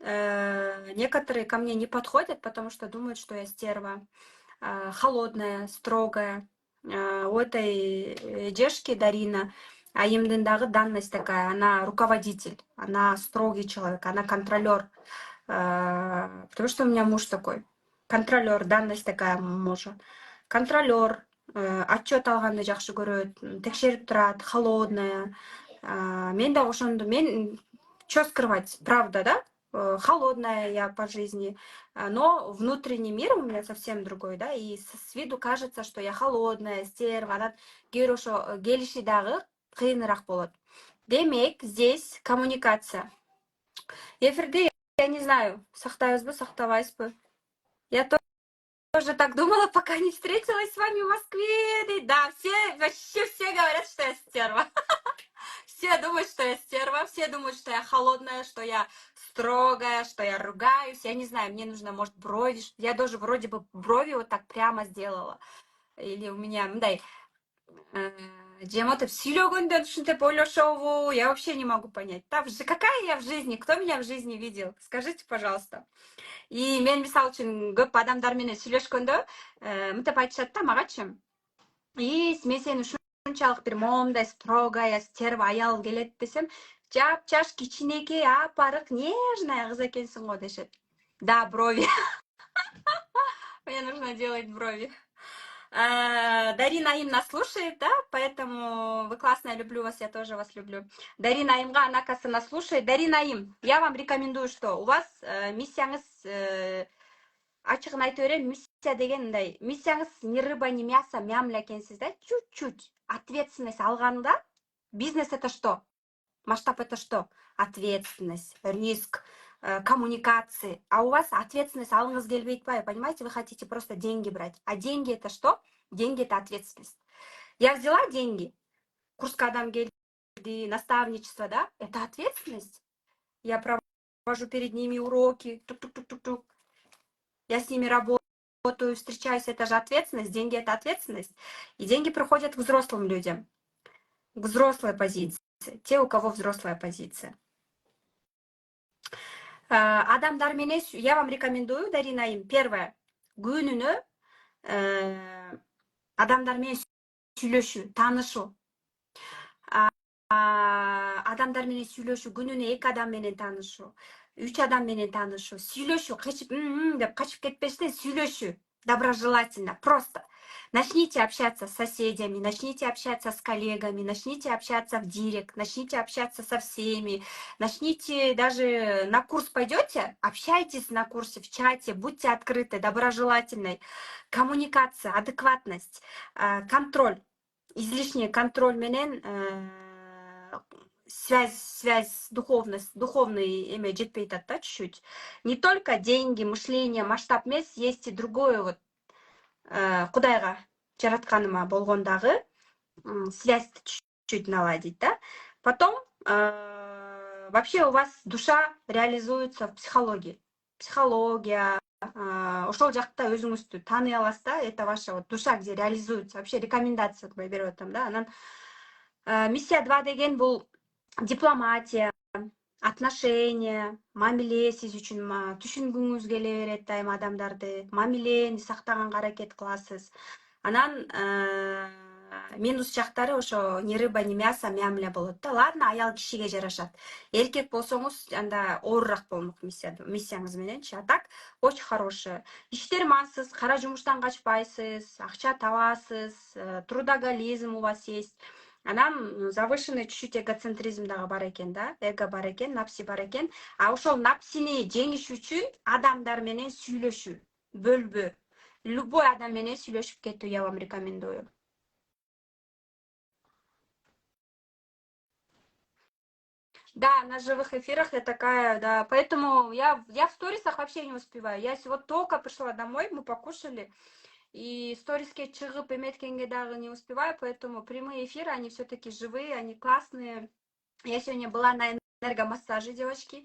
Некоторые ко мне не подходят, потому что думают, что я стерва, холодная, строгая. У этой девушки Дарина Аимдындагы данность такая, она руководитель, она строгий человек, она контролер, потому что у меня муж такой, контролер, данность такая мужа, контролер, отчет алганды жакшы көрөт, текшерип турат, холодная. Мен да ошондо, мен что скрывать, правда, да? Холодная я по жизни, но внутренний мир у меня совсем другой, да, и с виду кажется, что я холодная, стерва, анан кээ ошо келиши дагы кыйыныраак болот. Демек, здесь коммуникация. Эфирде, я не знаю, сактайбызбы, сактабайбызбы. Я тоже так думала, пока не встретилась с вами в Москве. Да, вообще все говорят, что я стерва. Все думают, что я стерва, все думают, что я холодная, что я строгая, что я ругаюсь. Я не знаю, мне нужно, может, брови. Я даже вроде бы брови вот так прямо сделала. Или у меня, мындай, жемотып сүйлөгөндөн ушинтип ойлошобу, я вообще не могу понять. Какая я в жизни, кто меня в жизни видел? Скажите, пожалуйста. И мен мисалы үчүн көп адамдар менен сүйлөшкөндө мынтип айтышат да магачы. Мен сени ушунчалык бир момундай строгая, стерва аял келет десем, жап-жаш, кичинекей, апарык, нежная кыз экенсиң го дешет. Да, брови. Мне нужно делать брови. Дарина Аим нас слушает, да, поэтому вы классная, люблю вас, я тоже вас люблю. Дарина Аимга, она, кажется, нас слушает. Дарина Аим, я вам рекомендую, что у вас миссияңыз, ачыгын айтып берем, миссия деген мындай, миссияңыз ни рыба, ни мясо, мямля экенсиз, да, чуть-чуть ответственность алганда, бизнес это что? Масштаб это что? Ответственность, риск, коммуникации. А у вас ответственность алгыңыз келбейт па, понимаете? Вы хотите просто деньги брать. А деньги это что? Деньги это ответственность. Я взяла деньги, курска адам келди, наставничество, да? Это ответственность. Я провожу перед ними уроки, тук-тук-тук-тук-тук. Я с ними работаю, работаю, встречаюсь, это же ответственность, деньги это ответственность. И деньги приходят к взрослым людям, к взрослой позиции, те, у кого взрослая позиция. Адамдар менен, я вам рекомендую, Даринаим, первое, күнүнө адамдар менен сүйлөшүү, таанышуу. Адамдар менен сүйлөшүү, күнүнө 2 адам менен таанышуу, 3 адам менен таанышуу, сүйлөшүү, качып деп качып кетпештен сүйлөшүү, доброжелательно, просто. Начните общаться с соседями, начните общаться с коллегами, начните общаться в директ, начните общаться со всеми, начните даже на курс пойдете, общайтесь на курсе, в чате, будьте открыты, доброжелательной, коммуникация, адекватность, контроль, излишний контроль менен связь, духовность, духовный эме жетпей жатат да, чуть-чуть. Не только деньги, мышление, масштаб эмес, есть и другое вот Кудайга жаратканыма болгондагы связь чуть-чуть наладить, да. Потом вообще у вас душа реализуется в психологии. Психология, ошол жакта өзүңүздү тааный аласыз да, это ваша вот душа, где реализуется. Вообще рекомендация берип атам да. Анан миссия 2 деген бул дипломатия, отношения, мамиле сиз үчүн түшүнгүңүз келе берет айым адамдарды, мамилени сактаганга аракет кыласыз. Анан минус жактары ошо ни рыба, ни мясо мамиле болот да. Ладно, аял кишиге жарашат. Эркек болсоңуз анда оорураак болмок миссияңыз мененчи. А так очень хорошее. Иштер мансыз, кара жумуштан качпайсыз, акча табасыз, трудоголизм у вас есть. Анан завышенный чуть-чуть эгоцентризм дагы бар экен да, эго бар экен, напси бар экен. А ошол напсини жеңиш үчүн адамдар менен сүйлөшүү, бөлбө. Любой адам менен сүйлөшүп кетүү я вам рекомендую. Да, на живых эфирах я такая, да, поэтому я в сторисах вообще не успеваю. Я вот только пришла домой, мы покушали. И сториске чыгып эметкенге дагы не успеваю, поэтому прямые эфиры, они все-таки живые, они классные. Я сегодня была на энергомассаже, девочки.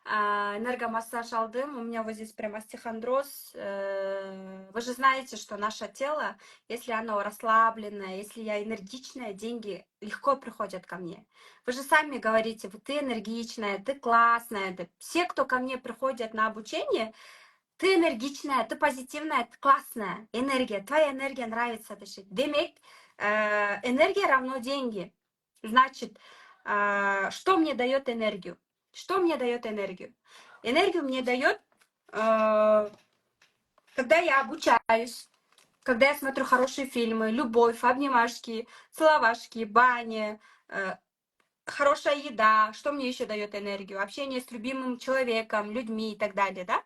Энергомассаж алдым, у меня вот здесь прям остеохондроз. Вы же знаете, что наше тело, если оно расслабленное, если я энергичная, деньги легко приходят ко мне. Вы же сами говорите, ты энергичная, ты классная. Все, кто ко мне приходят на обучение, ты энергичная, ты позитивная, ты классная. Энергия, твоя энергия нравится. Демек, энергия равно деньги. Значит, что мне дает энергию? Что мне дает энергию? Энергию мне дает, когда я обучаюсь, когда я смотрю хорошие фильмы, любовь, обнимашки, целовашки, баня, хорошая еда. Что мне еще дает энергию? Общение с любимым человеком, людьми и так далее, да?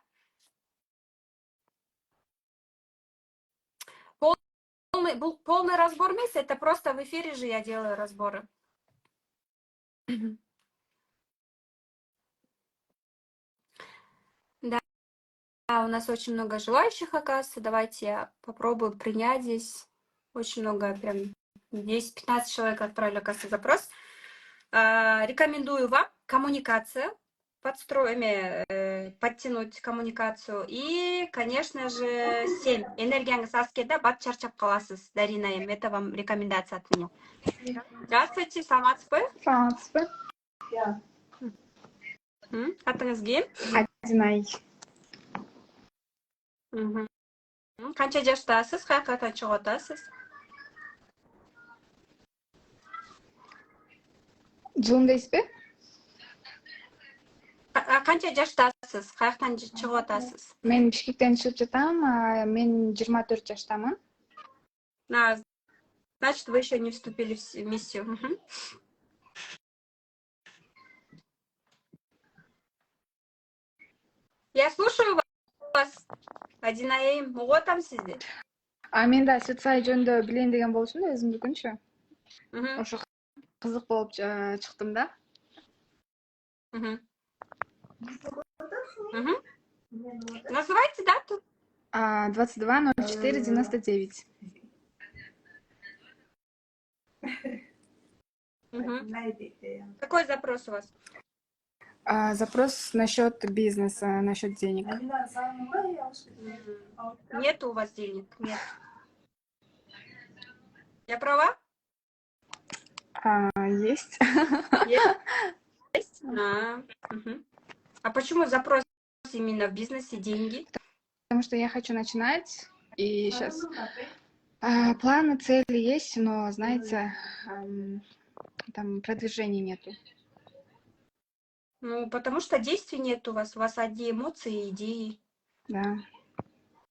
Полный разбор месяца, это просто в эфире же я делаю разборы. Да, у нас очень много желающих, оказывается. Давайте я попробую принять здесь. Очень много, прям 10-15 человек отправили, оказывается, запрос. Рекомендую вам коммуникация, подтянуть коммуникацию. И, конечно же, 7. Энергияңыз аз келді, бат чарчап қаласыз, Даринаем. Это вам рекомендация от меня. Здравствуйте, саламатсыз ба? Саламатсыз ба? Атыңыз ким? Адинай. Қанша жаштасыз? Қаяқтан шығып атасыз? Жылым дейсіз бе? Қанша жаштасыз? Қаяқтан шығып атасыз? Мен Бишкектен шығып жатам, мен 24 жаштамын. Значит, вы еще не вступили в миссию. Я слушаю вас. Адинаем, угуп атам сизди. Мен да Светсай жөнүндө билейин деген болчумун да, өзүм бүгүнчү. Ошо кызык болуп чыктым да. Называйте дату. 22.04.99. Какой запрос у вас? Запрос насчет бизнеса, насчет денег. Нет у вас денег? Нет. Я права? Есть. Есть? Мгм. А почему запрос именно в бизнесе деньги? Потому что я хочу начинать, и сейчас планы, цели есть, но, знаете, там продвижения нету. Ну, потому что действий нет у вас одни эмоции и идеи. Да.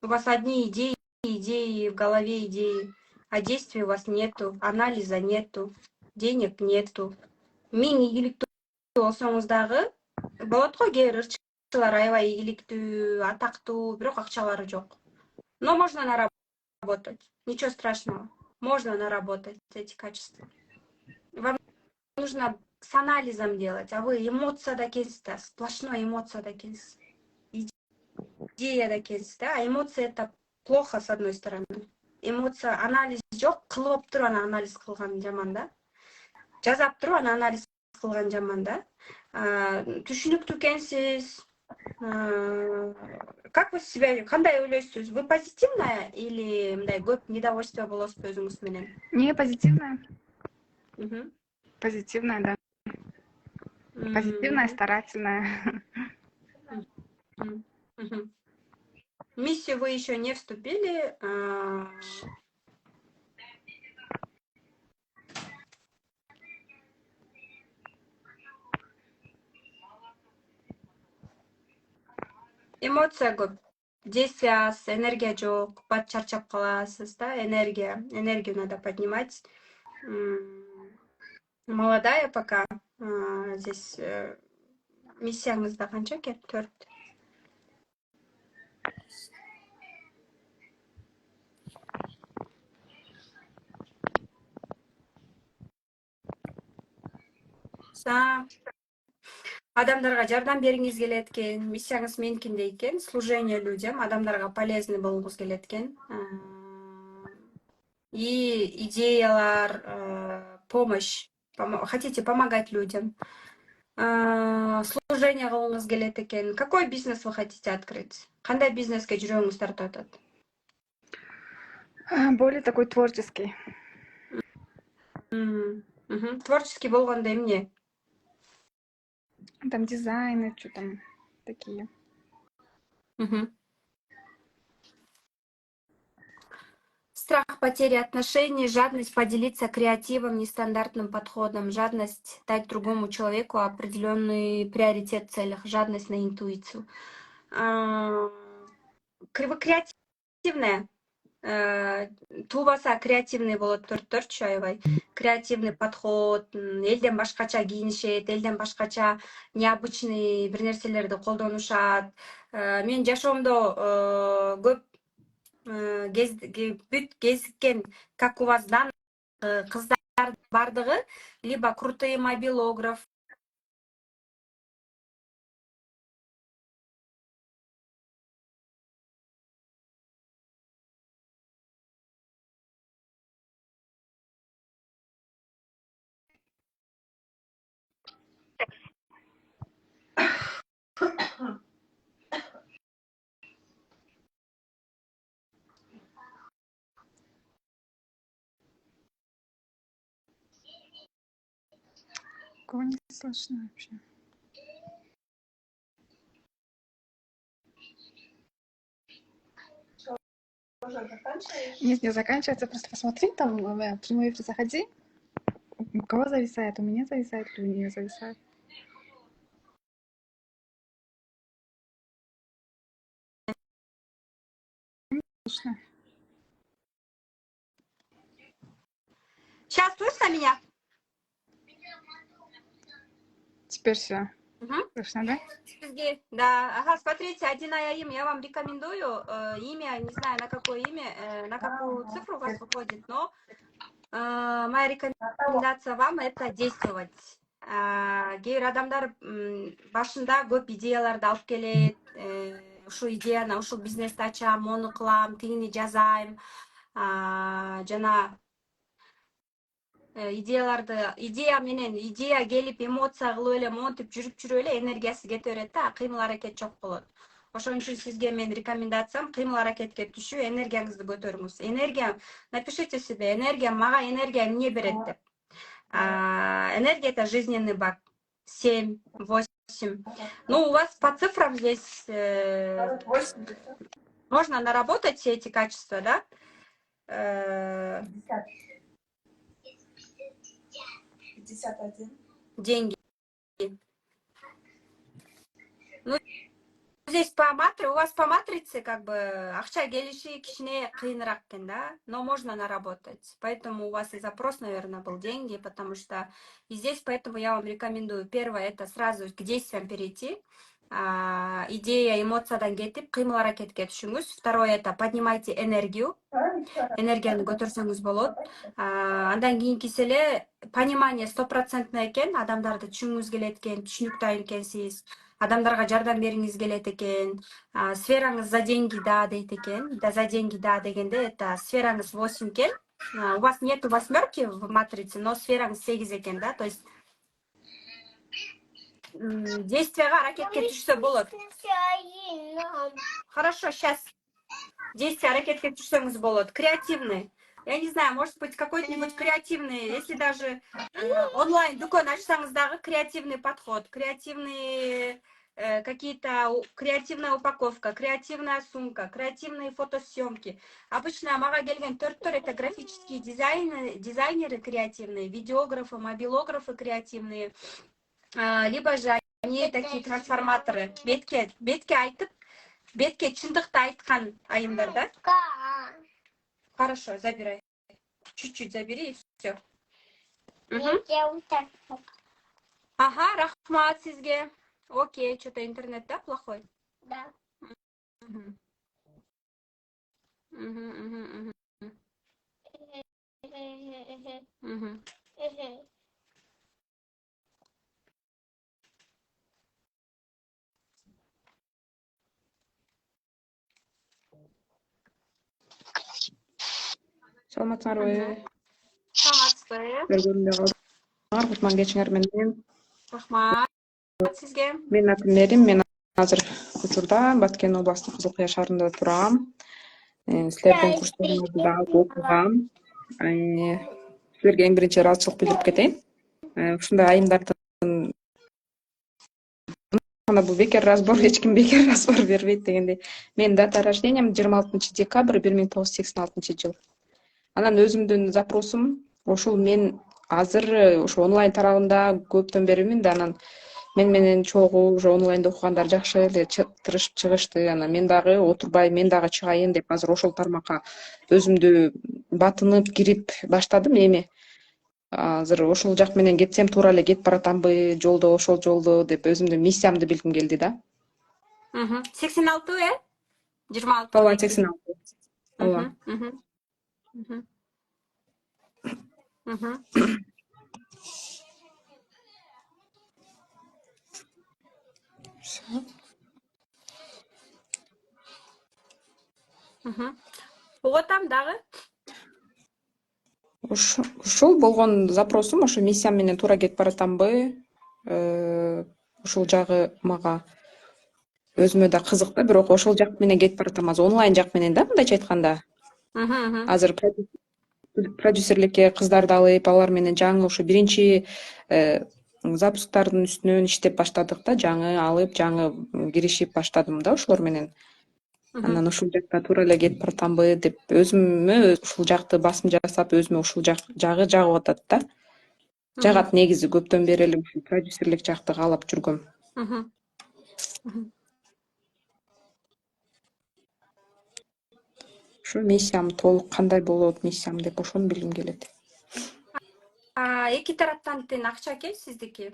У вас одни идеи, идеи в голове, идеи, а действий у вас нету, анализа нету, денег нету. Мен ийгиликтүү болсоңуздагы болот го кээ бир ырчылар аябай ийгиликтүү, атактуу, бирок акчалары жок. Но можно наработать. Ничего страшного. Можно наработать эти качества. Вам нужно с анализом делать, а вы эмоцияда экенсиз да, сплошной эмоцияда экенсиз. Идеяда экенсиз да, а эмоции это плохо с одной стороны. Эмоция, анализ жок, кылып туруп анан анализ кылган жаман да. Жазап туруп анан анализ кылган жаман да. Түшүнүктүү экенсиз. Как вы себя, кандай ойлойсуз? Вы позитивная или мындай көп недовольствие болосузбу өзүңүз менен? Не позитивная. Мгм. Позитивная, да. Позитивная, старательная. Мгм. Мгм. В миссию вы еще не вступили. Эмоция көп. Действие аз, энергия жок, бат чарчап каласыз да, энергию надо поднимать. Молодая пока. Здесь миссияңызда канча экен? 4. Адамдарга жардам бергиңиз келет экен, миссияңыз меникиндей экен, служение людям, адамдарга полезный болгуңуз келет экен. И идеялар, помощь, хотите помогать людям. Служение кылгыңыз келет экен. Какой бизнес вы хотите открыть? Кандай бизнеске жүрөгүңүз тартып атат? Более такой творческий. Творческий болгондо эмне? Там дизайны, что там такие. Страх потери отношений, жадность поделиться креативом, нестандартным подходом, жадность дать другому человеку определенный приоритет в целях, жадность на интуицию. Вы креативная, туубаса креативный болот төртчү аябай. Креативный подход, элден башкача кийинишет, элден башкача необычный бир нерселерди колдонушат. Мен жашоомдо көп бүт кезиккен, как у вас дан кыздар бардыгы, либо крутые мобилограф, Кого не слышно вообще? Нет, не заканчивается. Просто посмотри там, прямой эфир заходи. У кого зависает? У меня зависает или у нее зависает? Слышно. Сейчас слышно меня? Теперь все. Мгм. Слышно, да? Да, ага, смотрите, один АЯИМ, я вам рекомендую. Имя, не знаю, на какое имя, на какую цифру у вас выходит, но моя рекомендация вам это действовать. Кээ бир адамдар башында көп идеяларды алып келет, ушул идеяны, ушул бизнести ачам, мону кылам, тигини жазайм, жана идея менен идея келип эмоция кылып эле монтип жүрүп эле энергиясы кете берет да, кыймыл аракет жок болот. Ошон үчүн сизге менин рекомендациям кыймыл аракетке түшүү, энергияңызды көтөрүңүз. Энергия, напишите себе, энергия мага энергия эмне берет деп. Энергия — это жизненный бак. 7, 8. Ну, у вас по цифрам здесь можно наработать все эти качества, да? Деньги. Ну, здесь у вас по матрице как бы акча келиши кичине кыйыныраак экен, да? Но можно наработать. Поэтому у вас и запрос, наверное, был деньги, потому что и здесь, поэтому я вам рекомендую. Первое — это сразу к действиям перейти. Идея, эмоциядан кетип, кыймыл аракетке түшүңүз. Второе — это поднимайте энергию. Энергияны көтөрсөңүз болот. Андан кийинкиси эле понимание 100% экен, адамдарды түшүнгүңүз келет экен, түшүнүктүү экенсиз. Адамдарга жардам бергиңиз келет экен. Сфераңыз за деньги, да, дейт экен. Да, за деньги, да, дегенде это сфераңыз 8 экен. У вас нету 8 в матрице, но сфераңыз 8 экен, да, то есть действияга аракетке түшсө болот. Хорошо, сейчас действие аракетке түшсөңүз болот. Креативный. Я не знаю, может быть, какой-нибудь креативный, если даже онлайн дүкөн ачсаңыз дагы креативный подход, креативный какие-то креативная упаковка, креативная сумка, креативные фотосъемки. Обычно мага келген төрттөр это графические дизайнеры креативные, видеографы, мобилографы креативные, либо же они такие трансформаторы. Бетке айтып, бетке чындыкты айткан айымдар, да? Хорошо, забирай. Чуть-чуть забери и все. Ага, рахмат сизге. Окей, что-то интернет, да, плохой? Да. Мгм. Мгм. Саламатсыңарбы? Саламатсызбы? Көргөнүмдө калдыңар. Кутман кечиңер менен. Рахмат сизге. Менин атым Мерим. Мен азыр учурда Баткен областык Кызыл Кыя шаарында турам. Силердин курстарыңызды да алып окугам. Силерге эң биринчи ыраазычылык билдирип кетейин. Ушундай айымдардын бул бекер разбор, эч ким бекер разбор бербейт дегендей. Менин дата рождениям 26 декабрь 1986 жыл. Анан өзүмдүн запросум ушул. Мен азыр ушу онлайн тарабында көптөн беримин да, анан мен менен чогуу уже онлайнда окугандар жакшы эле тырышып чыгышты. Анан мен дагы отурбай, мен дагы чыгайын деп азыр ошол тармакка өзүмдү батынып кирип баштадым. Эми азыр ошол жак менен кетсем туура эле кетип баратамбы, жолдо ошол жолдо деп өзүмдүн миссиямды билгим келди да. 86, 26. Ооба, 86. Ооба. Угатам дагы. Ушул болгон запросум, ошо миссиям менен туура кетип баратамбы, ушул жагы мага өзүмө да кызык да, бирок ошол жак менен кетип баратам азыр, онлайн жак менен да, мындайча айтканда. Азыр продюсерликке кыздарды алып, алар менен жаңы ушу биринчи запусктардын үстүнөн иштеп баштадык да, жаңы алып, жаңы киришип баштадым да ошолор менен. Анан ушул жакта туура эле кетип баратамбы деп өзүмө ушул жакты басым жасап, өзүмө ушул жагы жагып атат да. Жагат негизи, көптөн бери эле ушул продюсерлик жакты каалап жүргөм. Ушу миссиям толук кандай болот, миссиям деп ошону билгим келет. Эки тараптан тең акча экен сиздики.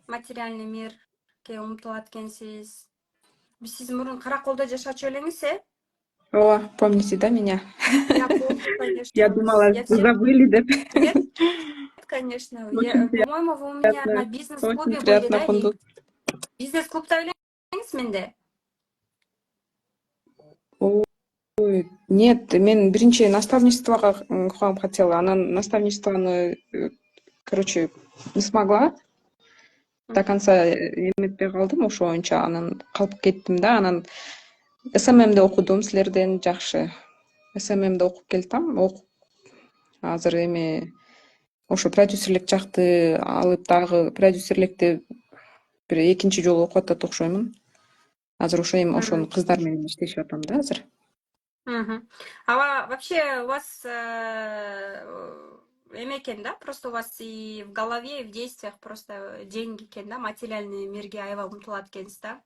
Материальный мирге умтулат экенсиз. Сиз мурун Караколдо жашачу элеңиз, Ооба, помните, да, меня? Я помню, конечно. Я думала, вы забыли, да? Нет, конечно. По-моему, вы у меня на бизнес-клубе Очень были, приятно, да? Кундуз. Бизнес-клубда элеңиз менде. Ой, нет, мен биринчи наставничествого кылгым хотела, анан наставничествону, короче, не смогла до конца эметпей калдым, ошо боюнча анан калып кеттим да, анан СММди окудум силерден жакшы. СММди окуп келатам, азыр эми ошо продюсерлик жакты алып дагы продюсерликти бир экинчи жолу окуп атат окшоймун. Азыр ошо эми ошонун кыздар менен иштешип атам да азыр. Мгм. А вообще у вас экен, да? Просто у вас и в голове, и в действиях просто деньги кен, да? Материальный мирге аябай умтулат экенсиз, да?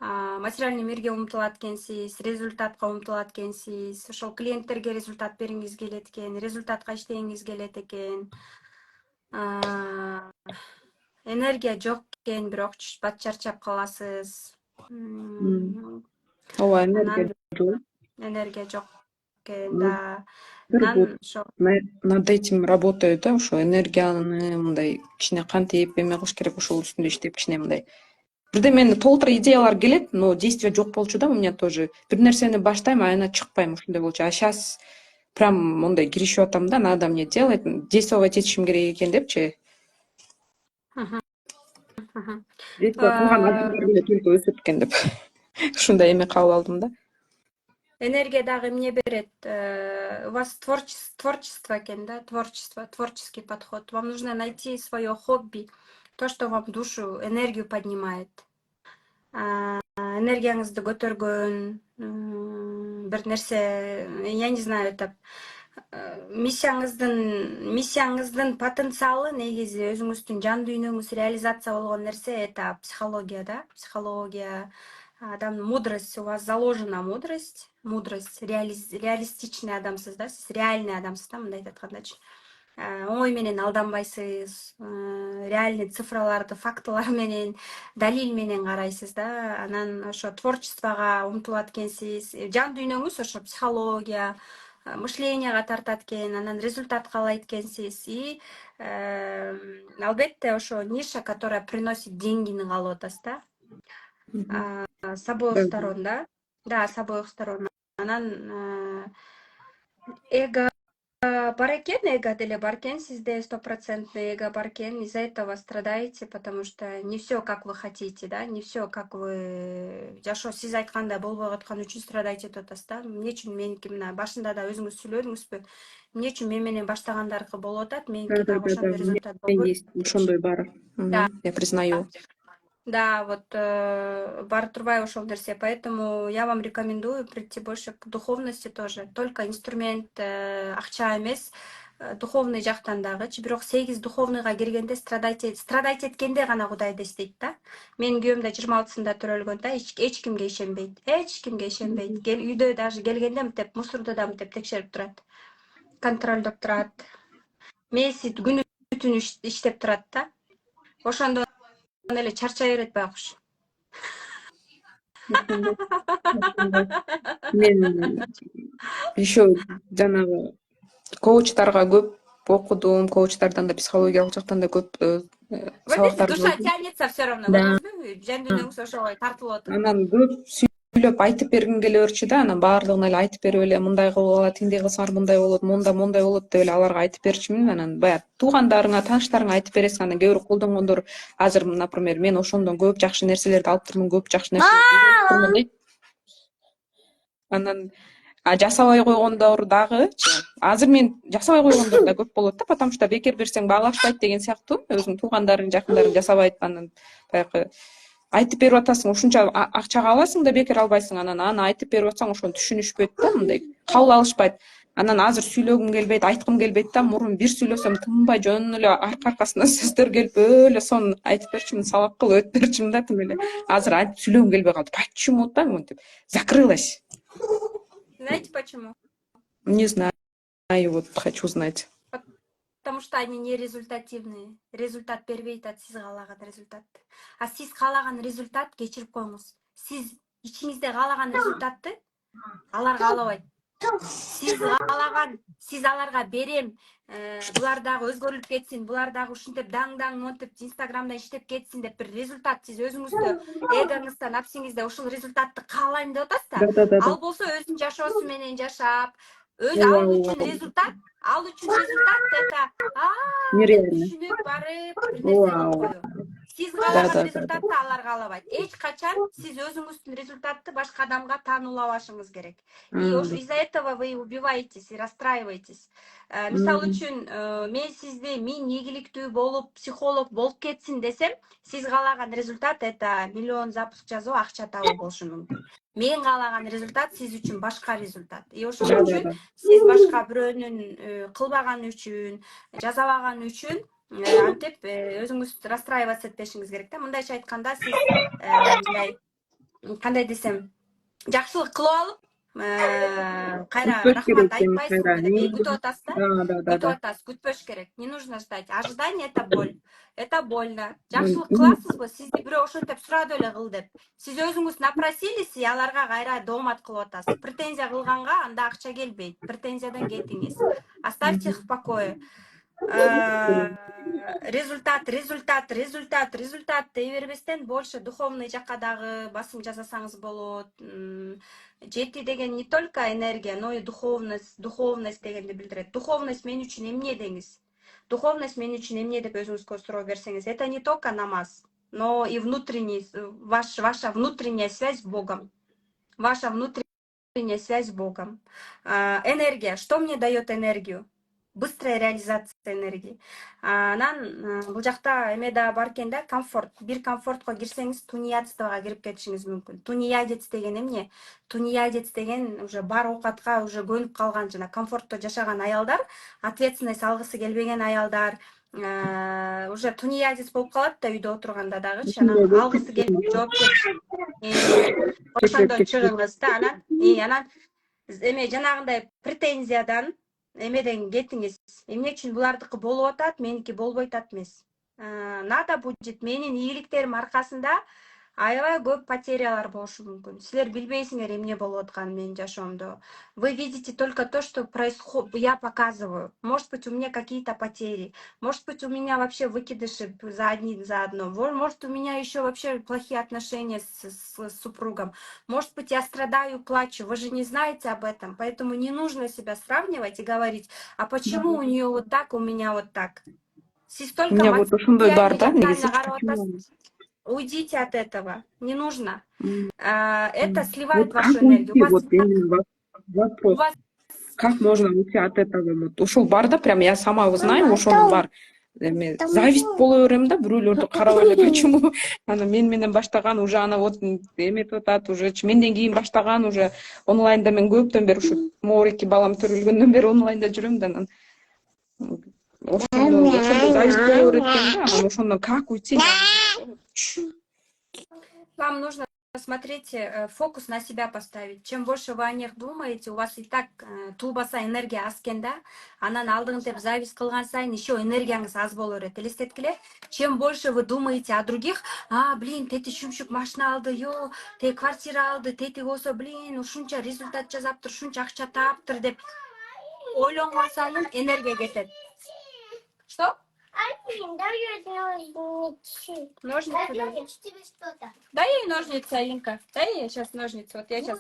Материальный мирге умтулат экенсиз, результатка умтулат экенсиз, ошол клиенттерге результат бергиңиз келет экен, результатка иштегиңиз келет экен. Энергия жок экен, бирок бат чарчап каласыз. Ооба, Анан энергия жок. энергия жок экен, да. Бир Анан вот ошо над этим работаю да, ошо энергияны мындай кичине кантип эме кылыш керек, ошол үстүндө иштеп кичине мындай. Бирде менин толтура идеялар келет, но действие жок болчу да у меня тоже. Бир нерсени баштайм, а ана чыкпайм, ушундай болчу. А сейчас прям мындай киришип атам да, надо мне делать, действовать этишим керек экен депчи. Мгм, мгм. Действовать кылган адамдар эле только өсөт экен деп. Ушундай эме кабыл алдым да. Энергия дагы эмне берет? У вас творчество экен, да? Творческий подход. Вам нужно найти свое хобби, то, что вам душу, энергию поднимает. Энергияңызды көтөргөн бир нерсе, я не знаю, это миссияңыздын потенциалы негизи өзүңүздүн жан дүйнөңүз реализация болгон нерсе, это психология, да? Психология, адамдын мудрость, у вас заложена мудрость, реалистичный адамсыз, да? Сиз реальный адамсыз, да, мындай айткандачы. Оңой менен алданбайсыз, реальный цифраларды фактылар менен, далил менен карайсыз да. Анан ошо творчествого умтулат экенсиз. Жан дүйнөңүз ошо психология, мышленияга тартат экен, анан результат каалайт экенсиз. И албетте ошо ниша, которая приносит деньгини каалап атасыз да. С обоих Да. сторон, да? Да, с обоих сторон. Анан эго бар экен, эго деле бар экен, сизде 100% эго бар экен, из-за этого страдаете, потому что не все как вы хотите, да, не все как вы жашоо сиз айткандай болбой аткан үчүн страдаете деп атасыз да. Эмне үчүн меники мына башында да өзүңүз сүйлөдүңүзбү? Эмне үчүн мен менен баштагандаркы болуп атат, меники дагы Да, ошондой у меня результат болбойт есть депчи. ошондой бар. Да. Я признаю. Да, вот бар турбай ушул нерсе, поэтому я вам рекомендую прийти больше к духовности тоже. Только инструмент акча эмес, духовный жактан дагычы. Бирок 8 духовныйга киргенде страдать эткенде гана Кудайды издейт да. Менин күйөөм да 26-сында төрөлгөн да, эч кимге ишенбейт. Эч кимге ишенбейт. Үйдө даже келгенде мынтип мусорду да мынтип текшерип турат. Контролдоп турат. Месяц күнү түнү иштеп турат да. Ошондон эле чарчай берет байкуш. Мен еще жанагы коучтарга көп окудум, коучтардан да психологиялык жактан да көп Вы видите, сабактарды душа көрдүм. тянется все равно, Да. көрдүңүзбү? Жан дүйнөңүз ошого тартылып атат. Анан көп сүйлөп айтып бергим келе берчү да, анан баардыгына эле айтып берип эле мындай кылып алат, тиндей кылсаңар мындай болот, мондай болот деп эле аларга айтып берчүмүн. Анан баягы туугандарыңа, тааныштарыңа айтып бересиң, анан кээ бирөө колдонгондор азыр, например, мен ошондон көп жакшы нерселерди алып турмун, көп жакшы нерселерди үйрөнүп турмун дейт. Анан жасабай койгондор дагычы. Азыр мен жасабай койгондор да көп болот да, потому что бекер берсең баалашпайт деген сыяктуу. Өзүң туугандарың, жакындарың жасабайт, анан баягы айтып берип атасың, ушунча акчага аласың да бекер албайсың, анан аны айтып берип атсаң ошону түшүнүшпөйт да, мындай кабыл алышпайт. Анан азыр сүйлөгүм келбейт, айткым келбейт да, мурун бир сүйлөсөм тынбай жөн эле аркасынан сөздөр келип өлө сонун айтып берчүмүн, сабак кылып өтүп берчүмүн да тим эле. Азыр айтып сүйлөгүм келбей калды. Почему так? Мынтип закрылась. Знаете почему? Не знаю, вот хочу знать. Потому что они не результативные. Результат бербейт атат, сиз каалаган результат. А сиз каалаган результат, кечирип коюңуз. Сиз ичиңизде каалаган результатты алар каалабайт. сиз аларга берем, булар дагы өзгөрүлүп кетсин, булар дагы ушинтип даң монтип инстаграмда иштеп кетсин деп бир результат сиз өзүңүздө эгоңузда напсиңизде ушул результатты каалайм деп атасыз Да, да, да, да, да. ал болсо өзүнүн жашоосу менен жашап, Ооба, ал үчүн результат это деп нереально. түшүнүп барып бир нерсе кылып Вау. коюу. Сиз Да, каалаган да, да, да. результатты алар каалабайт. Эч качан сиз өзүңүздүн результатты башка адамга таануулабашыңыз керек. И из-за этого вы убиваетесь и расстраиваетесь. Мисалы үчүн, мен сизди мен ийгиликтүү болуп, психолог болуп кетсин десем, сиз каалаган результат это миллион запуск жасоо, акча табуу болушу мүмкүн. Мен каалаган результат сиз үчүн башка результат. И ошол Да, да, үчүн да. сиз башка бирөөнүн кылбаганы үчүн, жасабаганы үчүн антип өзүңүз расстраиваться этпешиңиз керек да. Мындайча айтканда сиз мындай кандай десем, жакшылык кылып алып, кайра Күтпөш рахмат керек эми кайра. айтпайсызбы деп күтүп атасыз да. Да, да, да, Күтүп да. атасыз, күтпөш керек. Не нужно ждать. Ожидание это боль. Это больно. Жакшылык кыласызбы, сизди бирөө ошентип сурады эле кыл деп. Сиз өзүңүз напросились, и аларга кайра доомат кылып атасыз. Претензия кылганга анда акча келбейт. Претензиядан кетиңиз. Оставьте их в покое. Результат дей бербестен больше духовный жакка дагы басым жасасаңыз болот. Жети деген не только энергия, но и духовность дегенди билдирет. Духовность мен үчүн эмне деңиз. Духовность мен үчүн эмне деп өзүңүзгө суроо берсеңиз, это не только намаз, но и ваша внутренняя связь с Богом. Ваша внутренняя связь с Богом. Энергия. Что мне дает энергию? Быстрая реализация энергии. Анан бул жакта эме да бар экен да, комфорт. Бир комфортко кирсеңиз, тунеядствого кирип кетишиңиз мүмкүн. Тунеядец деген эмне? Тунеядец деген уже бар оокатка уже көнүп калган жана комфортто жашаган аялдар, ответственность алгысы келбеген аялдар, уже тунеядец болуп калат да үйдө отурганда дагычы. Анан алгысы келип жоопкерчилик ошондон чыгыңыз да. Анан эме жанагындай претензиядан эмеден кетиңиз. Эмне үчүн булардыкы болуп атат, меники болбой атат эмес. Надо будет менин ийгиликтерим аркасында аябай көп потерялар болушу мүмкүн. Силер билбейсиңер эмне болуп атканын менин жашоомдо. Вы видите только то, что происходит, я показываю. Может быть, у меня какие-то потери. Может быть, у меня вообще выкидыши за одно. Может, у меня еще вообще плохие отношения с супругом. Может быть, я страдаю, плачу. Вы же не знаете об этом. Поэтому не нужно себя сравнивать и говорить, а почему у нее вот так, у меня вот так. Сиз только У меня вот ошондой бар да, негизи. Уйдите от этого. Не нужно. Это сливает Вот вашу как энергию. уйти? Вот именно вопрос. Как можно уйти от этого? Вот ошол бар да, прям я сама знаю, ошол бар. Зависть боло берем да, бирөөлөрдү карап эле почему ана мен менен баштаган уже ана вот эметип атат, уже менден кийин баштаган уже онлайнда мен көптөн бери ушу моореки балам төрөлгөндөн бери онлайнда жүрөм да анан ошондо зависть боло берет экен да, анан ошондон как уйти? Вам нужно, смотрите, фокус на себя поставить. Чем больше вы о них думаете, у вас и так тубаса энергия аскенда, анан алдыңтеп зависть кылган сайын еще энергияңыз аз боло берет. Элестеткиле, чем больше вы думаете о других, блин, тети шумшук машина алды, те квартира алды, тети болсо, блин, ушунча результат жасаптыр, ушунча акча таптыр деп ойлонгон сайын энергия кетет. Что? Дай ножницы. Ножницы, да. Я тебе что-то. Дай ей ножницы, Алинка. Дай ей сейчас ножницы. Вот я сейчас...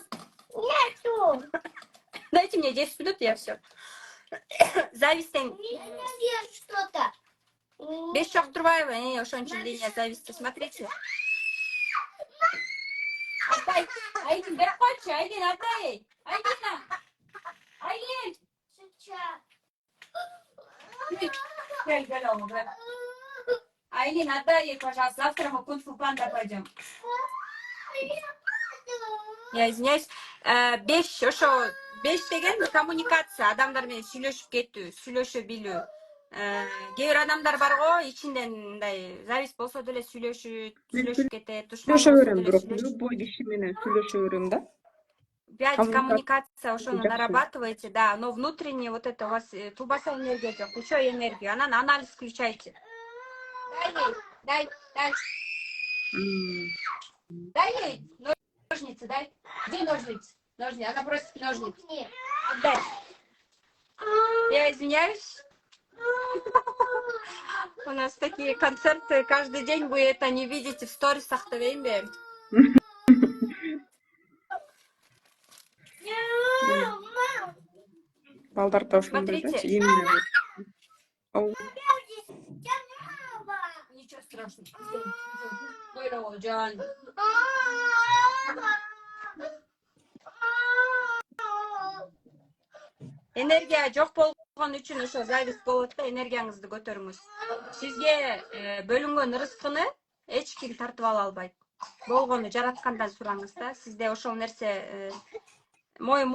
Нету. Дайте мне 10 минут, и я все. Завистен. Я что-то. Без Шахтурбаева, ошончун линия зависти. Смотрите. Отдай. Айлин, бери койчу. Айлин, отдай. Айлин. Сейчас. Айлин, отдай ей, пожалуйста. Завтра мы кунг-фу панда пойдем. Я извиняюсь. Беш деген коммуникация. Адамдар менен сүйлөшүп кетүү, сүйлөшө билүү. Кээ бир адамдар бар го, ичинден мындай зависть болсо деле сүйлөшүп кетет. Сүйлөшө берем, бирок любой киши менен сүйлөшө берем да. Опять коммуникация, ошону нарабатываете, да, но внутренне вот это у вас тубаса энергия жок, еще энергию, она на анализ включайте. Дай ей ножницы, дай. Где ножницы? Она просит ножницы. Отдай. Я извиняюсь. У нас такие концерты каждый день, вы это не видите в сторисах, то время. Балдар да ошондой да, Смотрите. именно. Ау. Ничего страшного. Ой, Жан. Энергия жок болгон үчүн ошо зависть болот да, энергияңызды көтөрүңүз. Сизге бөлүнгөн ырыскыны эч ким тартып ала албайт. Болгону жараткандан сураңыз да. Сизде ошол нерсе моюн